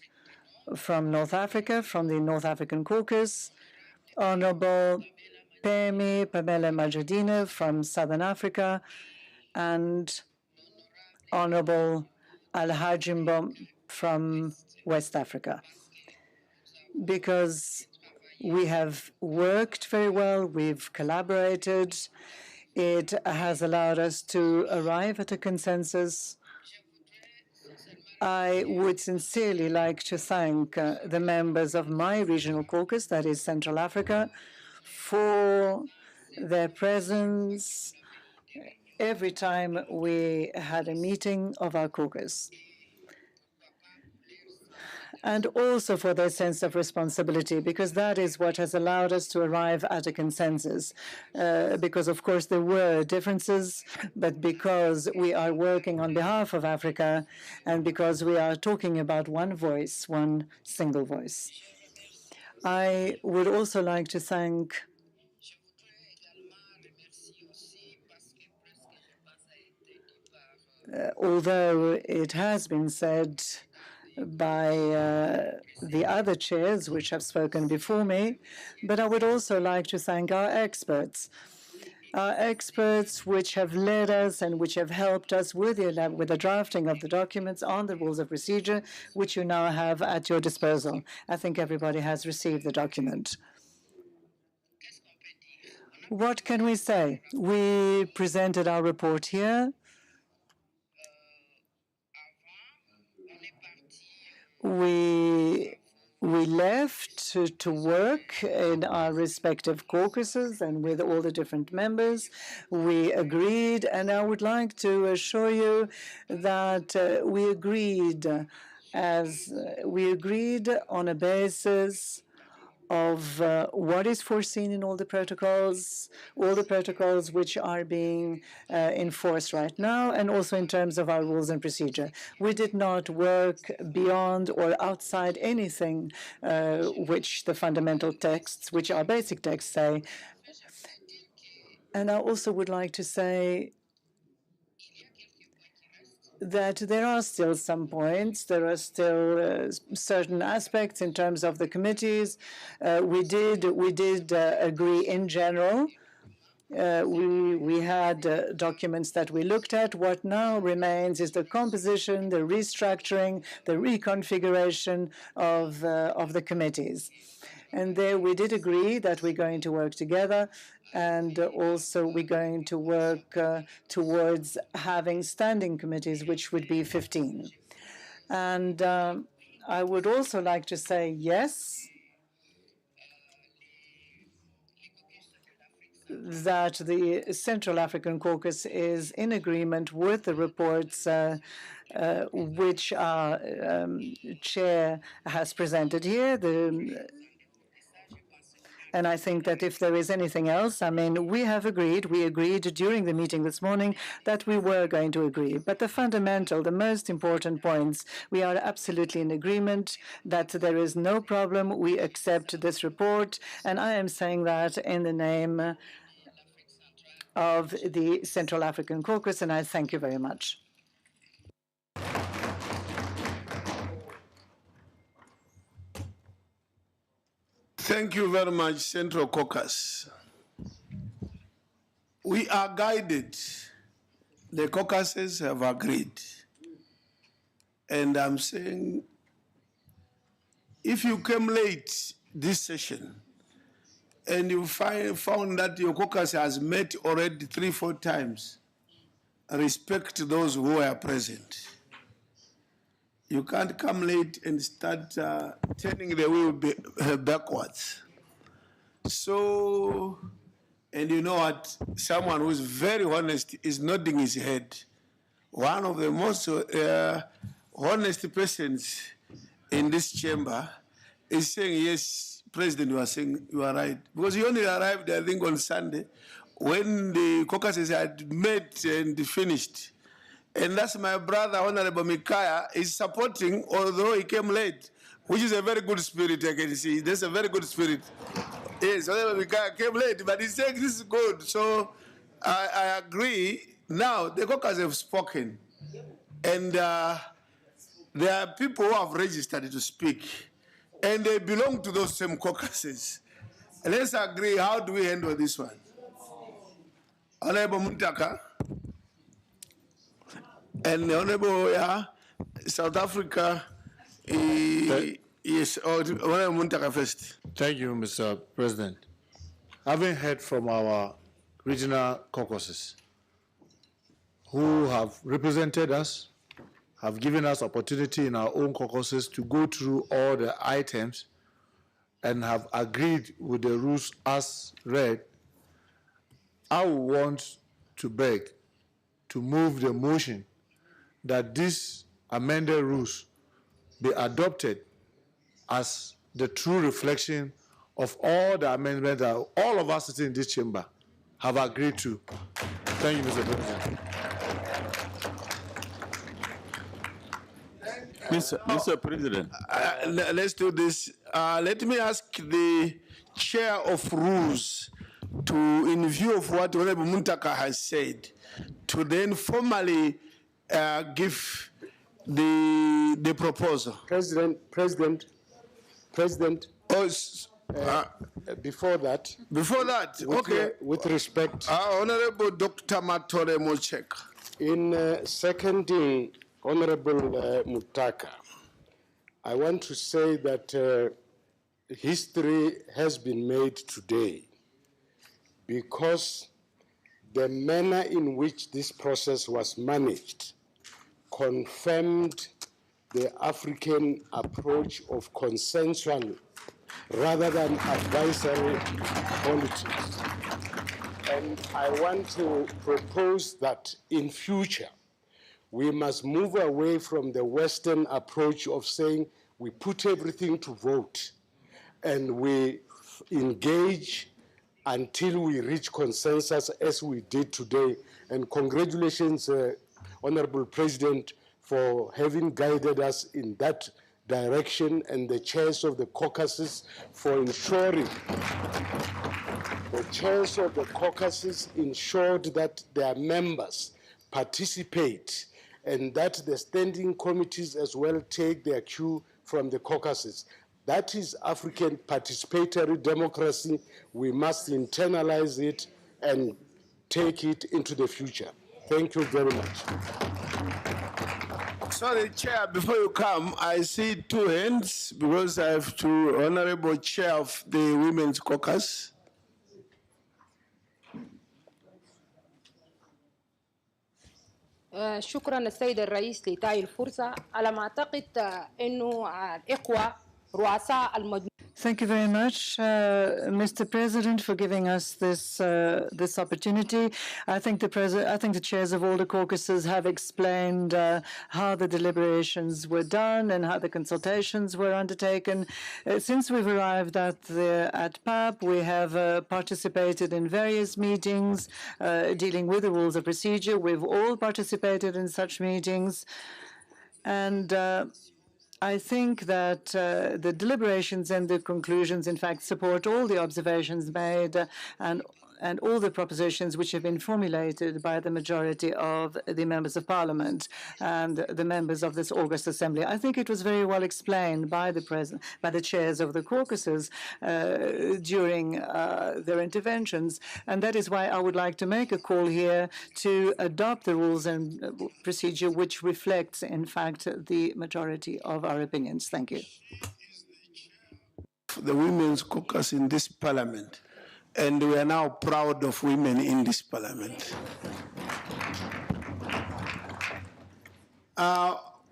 from North Africa, from the North African Caucus, Honorable Pamela Majadina from Southern Africa, and Honorable Al-Hajimbo from West Africa. Because we have worked very well, we've collaborated. It has allowed us to arrive at a consensus. I would sincerely like to thank the members of my regional caucus, that is Central Africa, for their presence every time we had a meeting of our caucus, and also for their sense of responsibility, because that is what has allowed us to arrive at a consensus. Because, of course, there were differences, but because we are working on behalf of Africa and because we are talking about one voice, one single voice. I would also like to thank although it has been said by the other chairs which have spoken before me, but I would also like to thank our experts which have led us and which have helped us with the drafting of the documents on the rules of procedure, which you now have at your disposal. I think everybody has received the document. What can we say? We presented our report here. We left to work in our respective caucuses and with all the different members. We agreed, and I would like to assure you that we agreed on a basis of what is foreseen in all the protocols which are being enforced right now, and also in terms of our rules and procedure. We did not work beyond or outside anything which the fundamental texts, which our basic texts say. And I also would like to say that there are still some points, there are still certain aspects in terms of the committees. We did agree in general. We had documents that we looked at. What now remains is the composition, the restructuring, the reconfiguration of the committees. And there we did agree that we're going to work together, and also we're going to work towards having standing committees, which would be 15. And I would also like to say yes, that the Central African Caucus is in agreement with the reports which our chair has presented here. And I think that if there is anything else, I mean, we agreed during the meeting this morning that we were going to agree. But the most important points, we are absolutely in agreement that there is no problem. We accept this report. And I am saying that in the name of the Central African Caucus, and I thank you very much. Thank you very much, Central Caucus. We are guided. The caucuses have agreed. And I'm saying, if you came late this session and you found that your caucus has met already 3-4 times, respect those who are present. You can't come late and start turning the wheel backwards. So, and you know what? Someone who's very honest is nodding his head. One of the most honest persons in this chamber is saying, yes, President, you are saying you are right. Because he only arrived, I think, on Sunday when the caucuses had met and finished. And that's my brother, Honorable Mikaya, is supporting, although he came late, which is a very good spirit, I can see. That's a very good spirit. Yes, Honorable Mikaya came late, but he's saying this is good. So I agree. Now, the caucus have spoken. And there are people who have registered to speak. And they belong to those same caucuses. Let's agree, how do we handle this one? Honorable Muntaka. And the Honorable South Africa, yes, Honorable Muntaka first. Thank you, Mr. President. Having heard from our regional caucuses who have represented us, have given us opportunity in our own caucuses to go through all the items and have agreed with the rules as read, I want to beg to move the motion that these amended rules be adopted as the true reflection of all the amendments that all of us sitting in this chamber have agreed to. Thank you, Mr. President. Mr. President. Let's do this. Let me ask the chair of rules to, in view of what Honorable Muntaka has said, to then formally give the proposal. President. Oh, before that. Before that, okay. With respect. Honorable Dr. Matore Mochek. In seconding Honorable Mutaka, I want to say that history has been made today because the manner in which this process was managed confirmed the African approach of consensual rather than advisory politics. And I want to propose that in future, we must move away from the Western approach of saying we put everything to vote and we engage until we reach consensus as we did today. And congratulations, Honorable President, for having guided us in that direction, and the chairs of the caucuses for ensuring, the chairs of the caucuses ensured that their members participate and that the standing committees as well take their cue from the caucuses. That is African participatory democracy. We must internalize it and take it into the future. Thank you very much. Sorry, Chair, before you come, I see two hands because I have to Honorable Chair of the Women's Caucus. شكرا السيد الرئيس لإعطائي الفرصة. على ما أعتقد إنه الإخوة رؤساء المجموعة. Thank you very much, Mr. President, for giving us this opportunity. I think the chairs of all the caucuses have explained how the deliberations were done and how the consultations were undertaken. Since we've arrived at PAP, we have participated in various meetings dealing with the rules of procedure. We've all participated in such meetings, and I think that the deliberations and the conclusions, in fact, support all the observations made and all the propositions which have been formulated by the majority of the members of parliament and the members of this August Assembly. I think it was very well explained by the chairs of the caucuses during their interventions, and that is why I would like to make a call here to adopt the rules and procedure which reflects, in fact, the majority of our opinions. Thank you. The Women's Caucus in this parliament. And we are now proud of women in this parliament.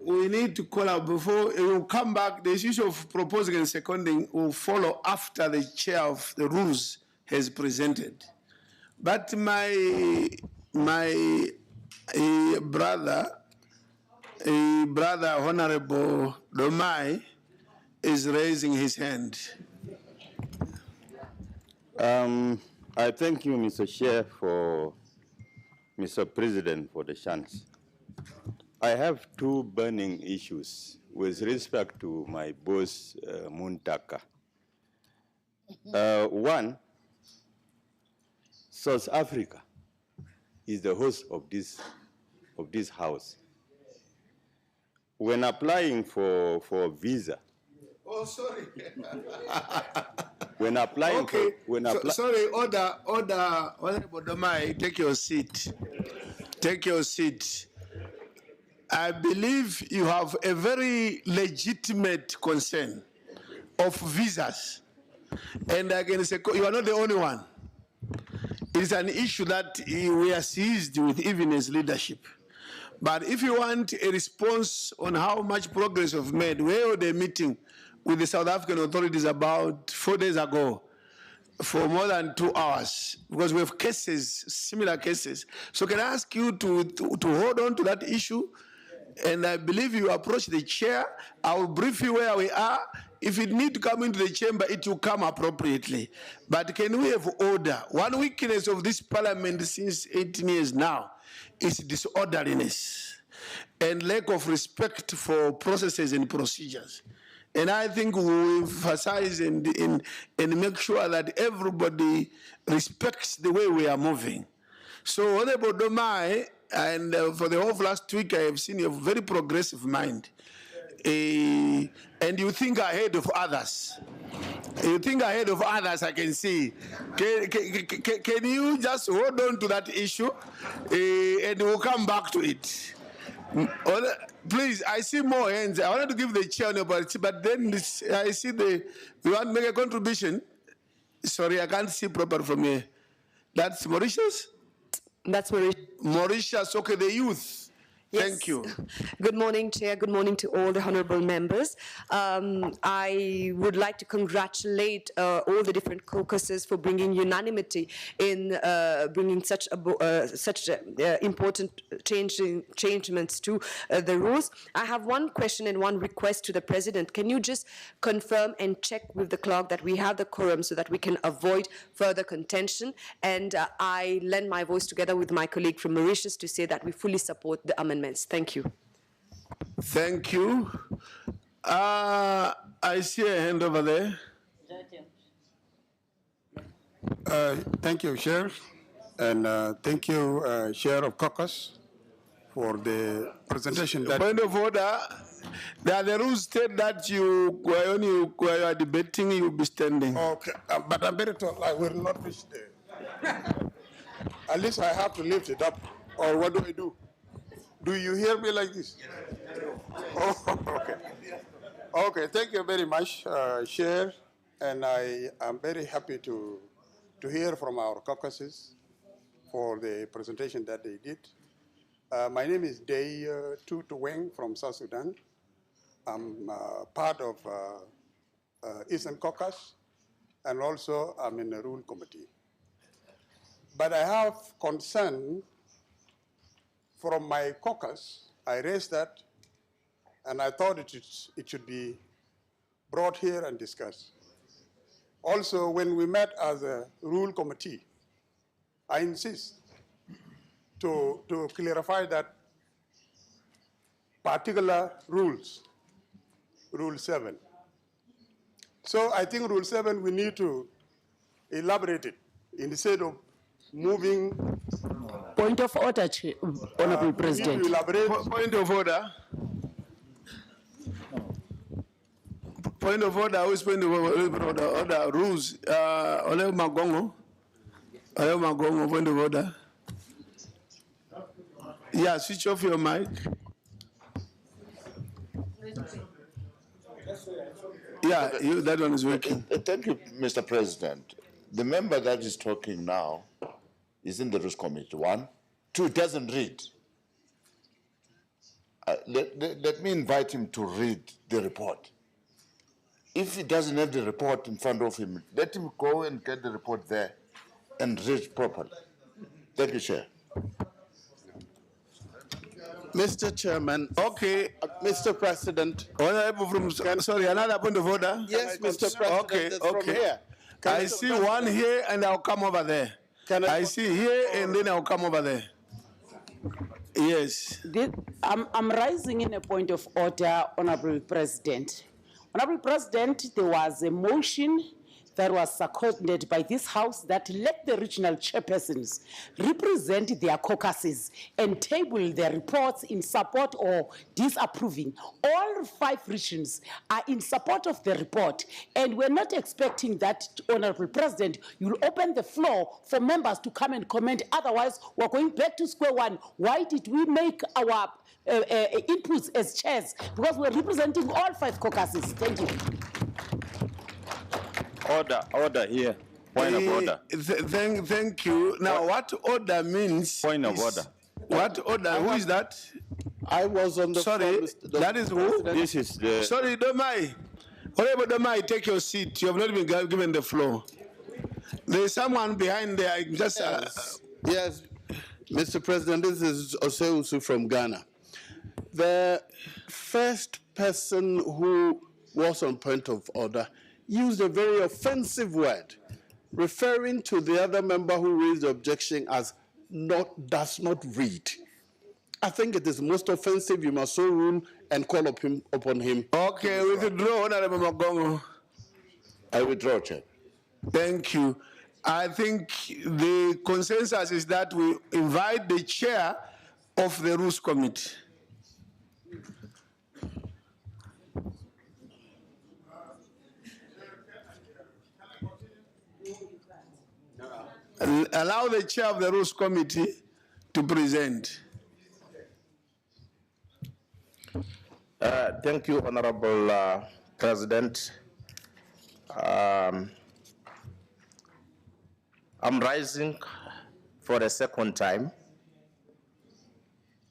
We need to call out before you come back. The issue of proposing and seconding will follow after the chair of the rules has presented. But my brother Honorable Domai is raising his hand. I thank you, Mr. Chair, Mr. President, for the chance. I have two burning issues with respect to my boss, Muntaka. One, South Africa is the host of this house. When applying for a visa. Oh, sorry. When applying, okay. Sorry, order, Honorable Domai, take your seat. Take your seat. I believe you have a very legitimate concern of visas. And I can say, you are not the only one. It is an issue that we are seized with even as leadership. But if you want a response on how much progress we've made, we held a meeting with the South African authorities about 4 days ago. for more than 2 hours because we have cases, similar cases. So can I ask you to hold on to that issue? And I believe you approach the chair. I will brief you where we are. If it need to come into the chamber, it will come appropriately. But can we have order? One weakness of this parliament since 18 years now is disorderliness and lack of respect for processes and procedures. And I think we will emphasize and make sure that everybody respects the way we are moving. So, Honorable Domai, and for the whole of last week, I have seen a very progressive mind. And you think ahead of others. You think ahead of others, I can see. Can you just hold on to that issue and we'll come back to it? Please, I see more hands. I wanted to give the chair, but then I see you want to make a contribution? Sorry, I can't see proper from here. That's Mauritius? That's Mauritius. Mauritius, okay, the youth. Yes. Thank you. Good morning, Chair. Good morning to all the honorable members. I would like to congratulate all the different caucuses for bringing unanimity in bringing such important changements to the rules. I have one question and one request to the President. Can you just confirm and check with the clerk that we have the quorum so that we can avoid further contention? And I lend my voice together with my colleague from Mauritius to say that we fully support the amendment. Thank you. Thank you. I see a hand over there. Thank you, Chair. And thank you, Chair of Caucus, for the presentation. Point of order. The rules state that when you are debating, you will be standing. Okay, but I'm very told I will not reach there. At least I have to lift it up. Or what do I do? Do you hear me like this? Oh, okay. Okay, thank you very much, Chair. And I am very happy to hear from our caucuses for the presentation that they did. My name is Day Tutu Weng from South Sudan. I'm part of Eastern Caucus, and also I'm in the Rule Committee. But I have concern from my caucus. I raised that, and I thought it should be brought here and discussed. Also, when we met as a Rule Committee, I insist to clarify that particular rules, Rule 7. So I think Rule 7, we need to elaborate it instead of moving. Point of order, Honorable President. Point of order. Point of order. Who's point of order? Order rules. Honorable Magongo. Honorable Magongo. Point of order. Yeah, switch off your mic. Yeah, that one is working. Thank you, Mr. President. The member that is talking now is in the Rules Committee, 1. 2, doesn't read. Let me invite him to read the report. If he doesn't have the report in front of him, let him go and get the report there and read properly. Thank you, Chair. Mr. Chairman. Okay. Mr. President. Sorry, another point of order? Yes, Mr. President. Okay, From here. I see one here and I'll come over there. I see here and then I'll come over there. Yes. I'm rising in a point of order, Honorable President. Honorable President, there was a motion that was seconded by this House that let the regional chairpersons represent their caucuses and table their reports in support or disapproving. All 5 regions are in support of the report, and we're not expecting that, Honorable President, you'll open the floor for members to come and comment. Otherwise, we're going back to square one. Why did we make our inputs as chairs? Because we're representing all 5 caucuses. Thank you. Order here. Point of order. Thank you. Now, what order means? Point of order. What order? Who is that? I was on the. Sorry, that is who? This is the. Sorry, Domai. Honorable Domai, take your seat. You have not been given the floor. There's someone behind there. Just Yes, Mr. President, this is Oseusu from Ghana. The first person who was on point of order used a very offensive word, referring to the other member who raised the objection as does not read. I think it is most offensive. You must so rule and call upon him. Okay, we withdraw, Honorable Magongo. I withdraw, Chair. Thank you. I think the consensus is that we invite the chair of the Rules Committee. Allow the chair of the Rules Committee to present. Thank you, Honorable President. I'm rising for the second time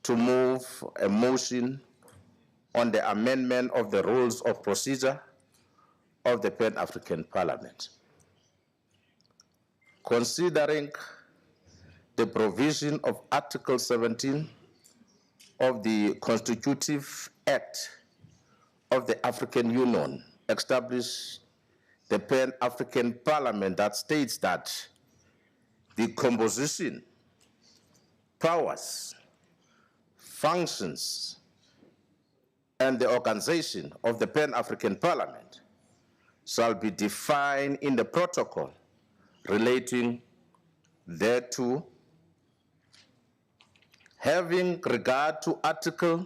to move a motion on the amendment of the rules of procedure of the Pan-African Parliament. Considering the provision of Article 17 of the Constitutive Act of the African Union, established the Pan-African Parliament, that states that the composition, powers, functions, and the organization of the Pan-African Parliament shall be defined in the protocol relating thereto, having regard to Article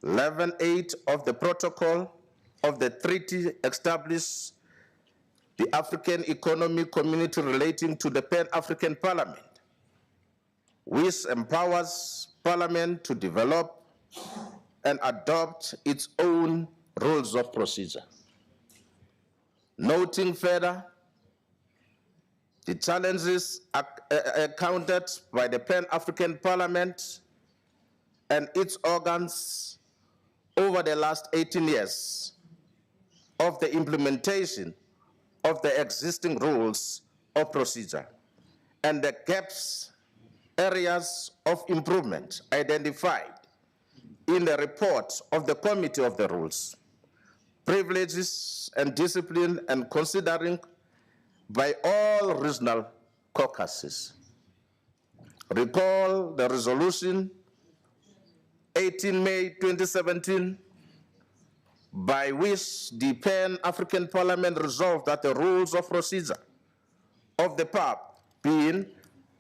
11.8 of the protocol of the treaty established the African Economic Community relating to the Pan-African Parliament, which empowers Parliament to develop and adopt its own rules of procedure. Noting further the challenges encountered by the Pan-African Parliament and its organs over the last 18 years of the implementation of the existing rules of procedure and the gaps, areas of improvement identified in the report of the Committee of the Rules, Privileges and Discipline, and considering by all regional caucuses. Recall the resolution 18 May 2017, by which the Pan-African Parliament resolved that the rules of procedure of the PAP being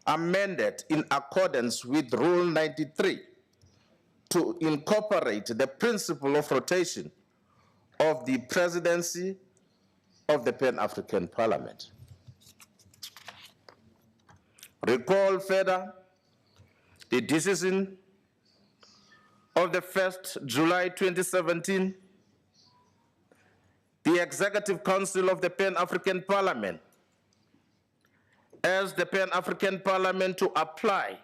amended in accordance with Rule 93 to incorporate the principle of rotation of the presidency of the Pan-African Parliament. Recall further the decision of the 1st July 2017, the Executive Council of the Pan-African Parliament, as the Pan-African Parliament, to apply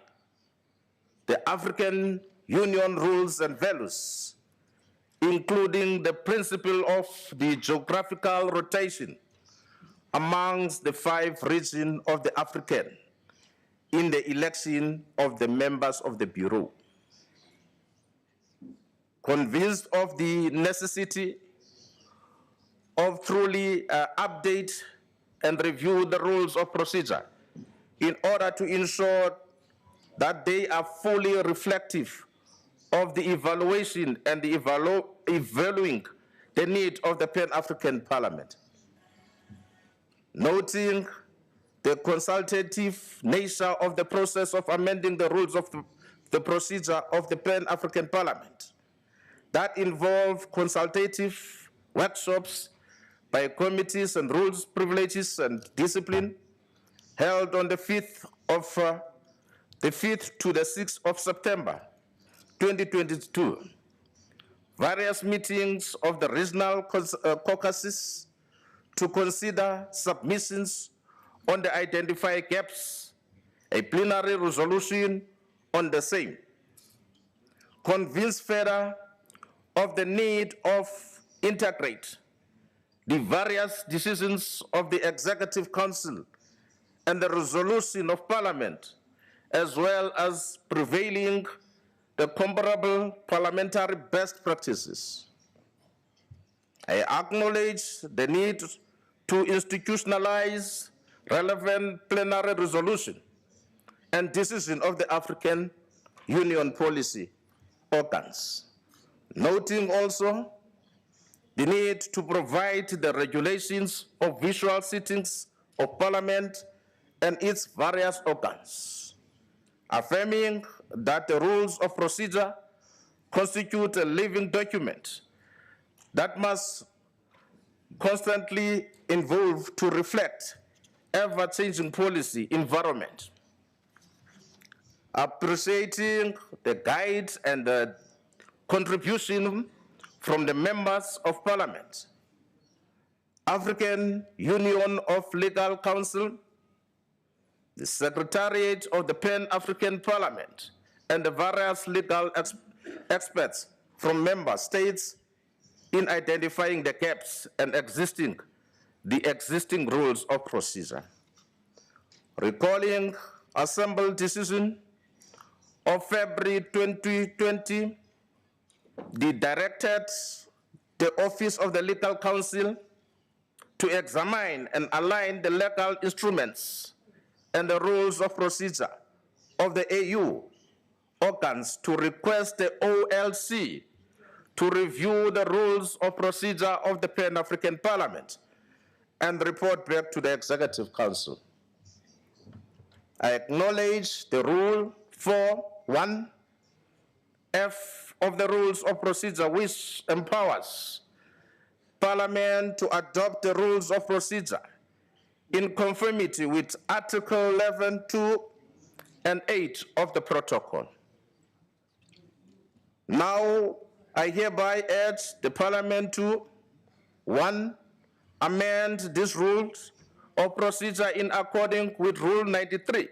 the African Union rules and values, including the principle of the geographical rotation amongst the 5 regions of the African in the election of the members of the Bureau. Convinced of the necessity of truly update and review the rules of procedure in order to ensure that they are fully reflective of the evaluation and the evaluating the need of the Pan-African Parliament. Noting the consultative nature of the process of amending the rules of the procedure of the Pan-African Parliament, that involve consultative workshops by committees and rules, privileges, and discipline held on the 5th to the 6th of September 2022. Various meetings of the regional caucuses to consider submissions on the identified gaps, a plenary resolution on the same. Convinced further of the need of integrate the various decisions of the Executive Council and the resolution of Parliament, as well as prevailing the comparable parliamentary best practices. I acknowledge the need to institutionalize relevant plenary resolution and decision of the African Union policy organs, noting also the need to provide the regulations of visual sittings of Parliament and its various organs, affirming that the rules of procedure constitute a living document that must constantly evolve to reflect ever-changing policy environment. Appreciating the guides and the contribution from the members of Parliament, African Union of Legal Counsel, the Secretariat of the Pan-African Parliament, and the various legal experts from member states in identifying the gaps and the existing rules of procedure. Recalling Assembly decision of February 2020, they directed the Office of the Legal Counsel to examine and align the legal instruments and the rules of procedure of the AU organs to request the OLC to review the rules of procedure of the Pan-African Parliament and report back to the Executive Council. I acknowledge the Rule 4.1F of the Rules of Procedure, which empowers Parliament to adopt the rules of procedure in conformity with Article 11.2 and 8 of the protocol. Now, I hereby urge the Parliament to, 1, amend these rules of procedure in accordance with Rule 93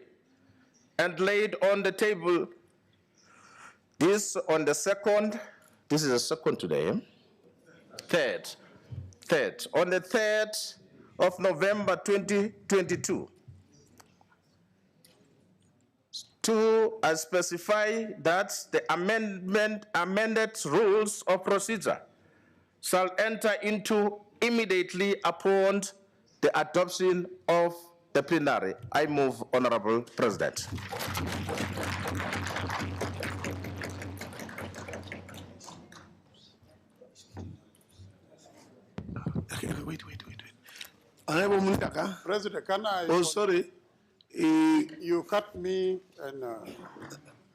and laid on the table this on the second, this is the second today, third, on the 3rd of November 2022. 2, I specify that the amended rules of procedure shall enter into immediately upon the adoption of the plenary. I move, Honorable President. Okay, wait. Honorable Muntaka. President, can I? Oh, sorry. You cut me and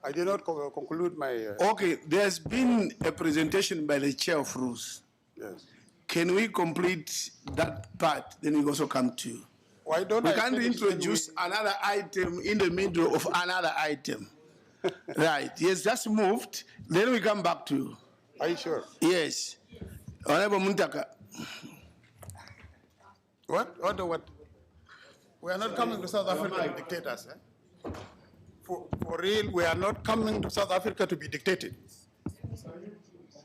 I did not conclude my... Okay, there's been a presentation by the Chair of Rules. Yes. Can we complete that part? Then we also come to you. Why don't we I can't finish introduce another item in the middle of another item. Right, yes, just moved. Then we come back to you. Are you sure? Yes. Honorable Muntaka. What? We are not coming to South Africa to dictate us. Eh? For real, we are not coming to South Africa to be dictated.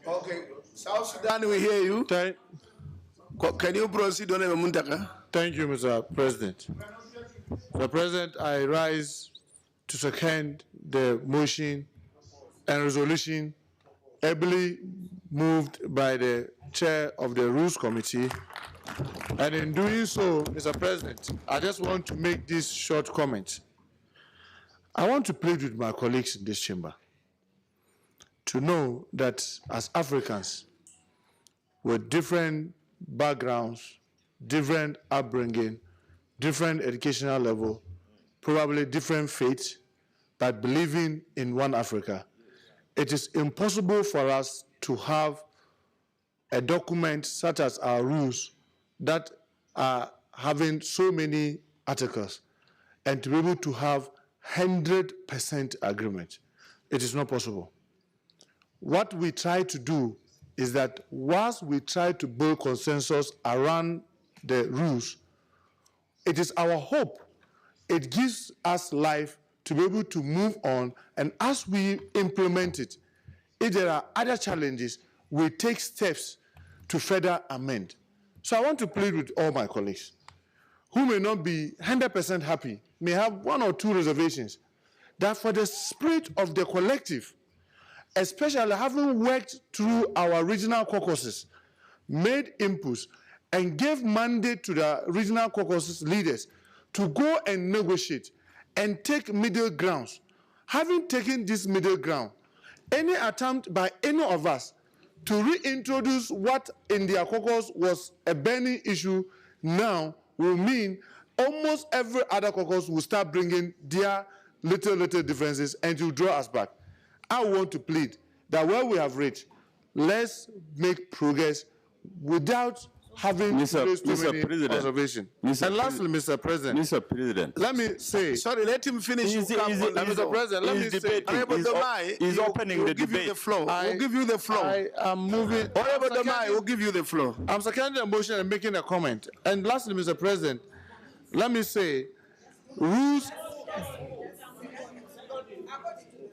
Okay, South Sudan, we hear you. Can you proceed, Honorable Muntaka? Thank you, Mr. President. Mr. President, I rise to second the motion and resolution ably moved by the Chair of the Rules Committee. And in doing so, Mr. President, I just want to make this short comment. I want to plead with my colleagues in this chamber to know that as Africans with different backgrounds, different upbringing, different educational level, probably different faiths, but believing in one Africa, it is impossible for us to have a document such as our rules that are having so many articles and to be able to have 100% agreement. It is not possible. What we try to do is that whilst we try to build consensus around the rules, it is our hope, it gives us life to be able to move on, and as we implement it, if there are other challenges, we take steps to further amend. So I want to plead with all my colleagues who may not be 100% happy, may have one or two reservations, that for the spirit of the collective, especially having worked through our regional caucuses, made inputs, and gave mandate to the regional caucuses leaders to go and negotiate and take middle grounds. Having taken this middle ground, any attempt by any of us to reintroduce what in their caucus was a burning issue now will mean almost every other caucus will start bringing their little differences and to draw us back. I want to plead that where we have reached, let's make progress without having Mr. President. observation. And lastly, Mr. President. Mr. President. Let me say. Sorry, let him finish. Mr. President, let me say. Honorable Domai, he's opening the give you debate. the floor. We'll give you the floor. I am moving. Honorable Domai, we'll give you the floor. I'm seconding the motion and making a comment. And lastly, Mr. President, let me say, rules.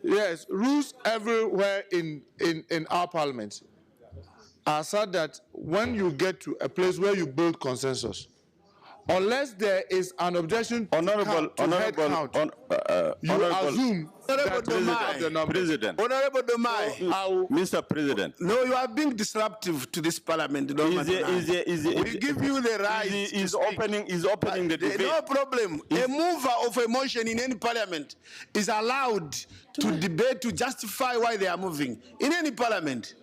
Yes, rules everywhere in our parliament are such that when you get to a place where you build consensus, unless there is an objection to head count, you assume that the numbers. President. Honorable Domai. Mr. President. No, you are being disruptive to this parliament. We give you the right. He's opening the debate. No problem. A mover of a motion in any parliament is allowed to debate to justify why they are moving. In any parliament.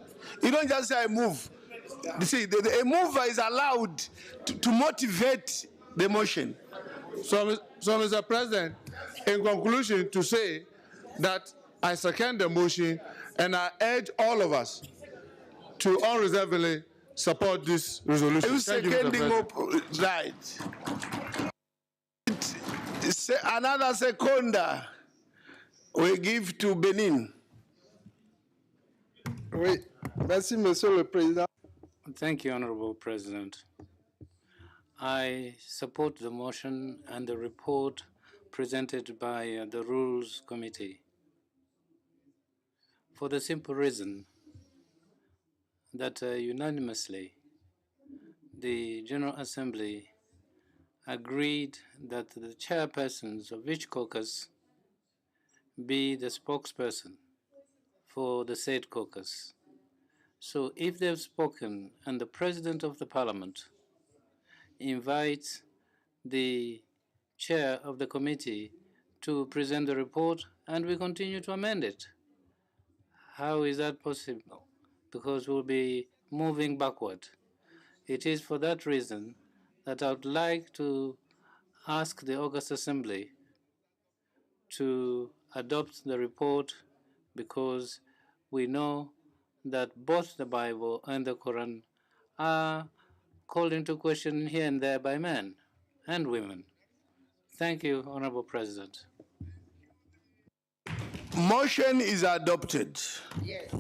You don't just say I move. You see, a mover is allowed to motivate the motion. So, Mr. President, in conclusion, to say that I second the motion and I urge all of us to unreservedly support this resolution. You Thank you, Mr. seconding President. Right. Another seconder we give to Benin. Oui, merci, Monsieur le Président. Thank you, Honorable President. I support the motion and the report presented by the Rules Committee for the simple reason that unanimously the General Assembly agreed that the chairpersons of each caucus be the spokesperson for the said caucus. So if they've spoken and the President of the Parliament invites the chair of the committee to present the report and we continue to amend it, how is that possible? Because we'll be moving backward. It is for that reason that I would like to ask the August Assembly to adopt the report, because we know that both the Bible and the Quran are called into question here and there by men and women. Thank you, Honorable President. Motion is adopted. Yes.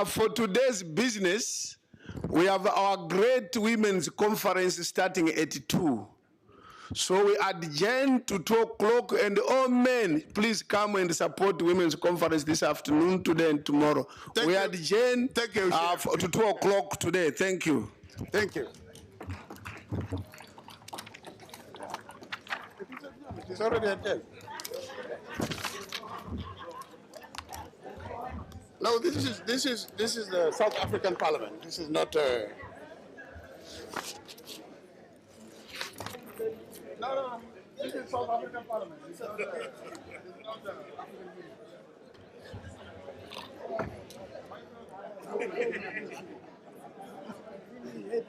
For today's business, we have our great women's conference starting at 2. So we adjourn to 2 o'clock, and all men, please come and support women's conference this afternoon, today, and tomorrow. We adjourn to 2 o'clock today. Thank you. Thank you. It's already adjourned. No, this is the South African Parliament. This is not. No. This is South African Parliament. It's not,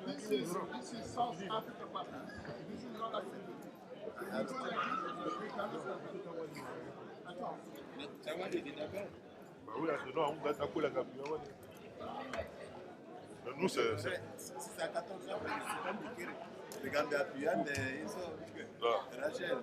This is South African Parliament. This is not Nous, c'est à 14 heures. Regardez appuyant, ils sont. Rachel.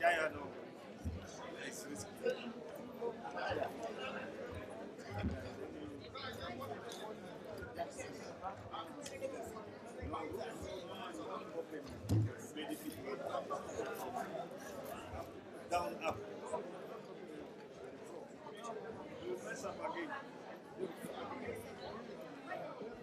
Yeah, no. It's risky. Down, up. You mess up again.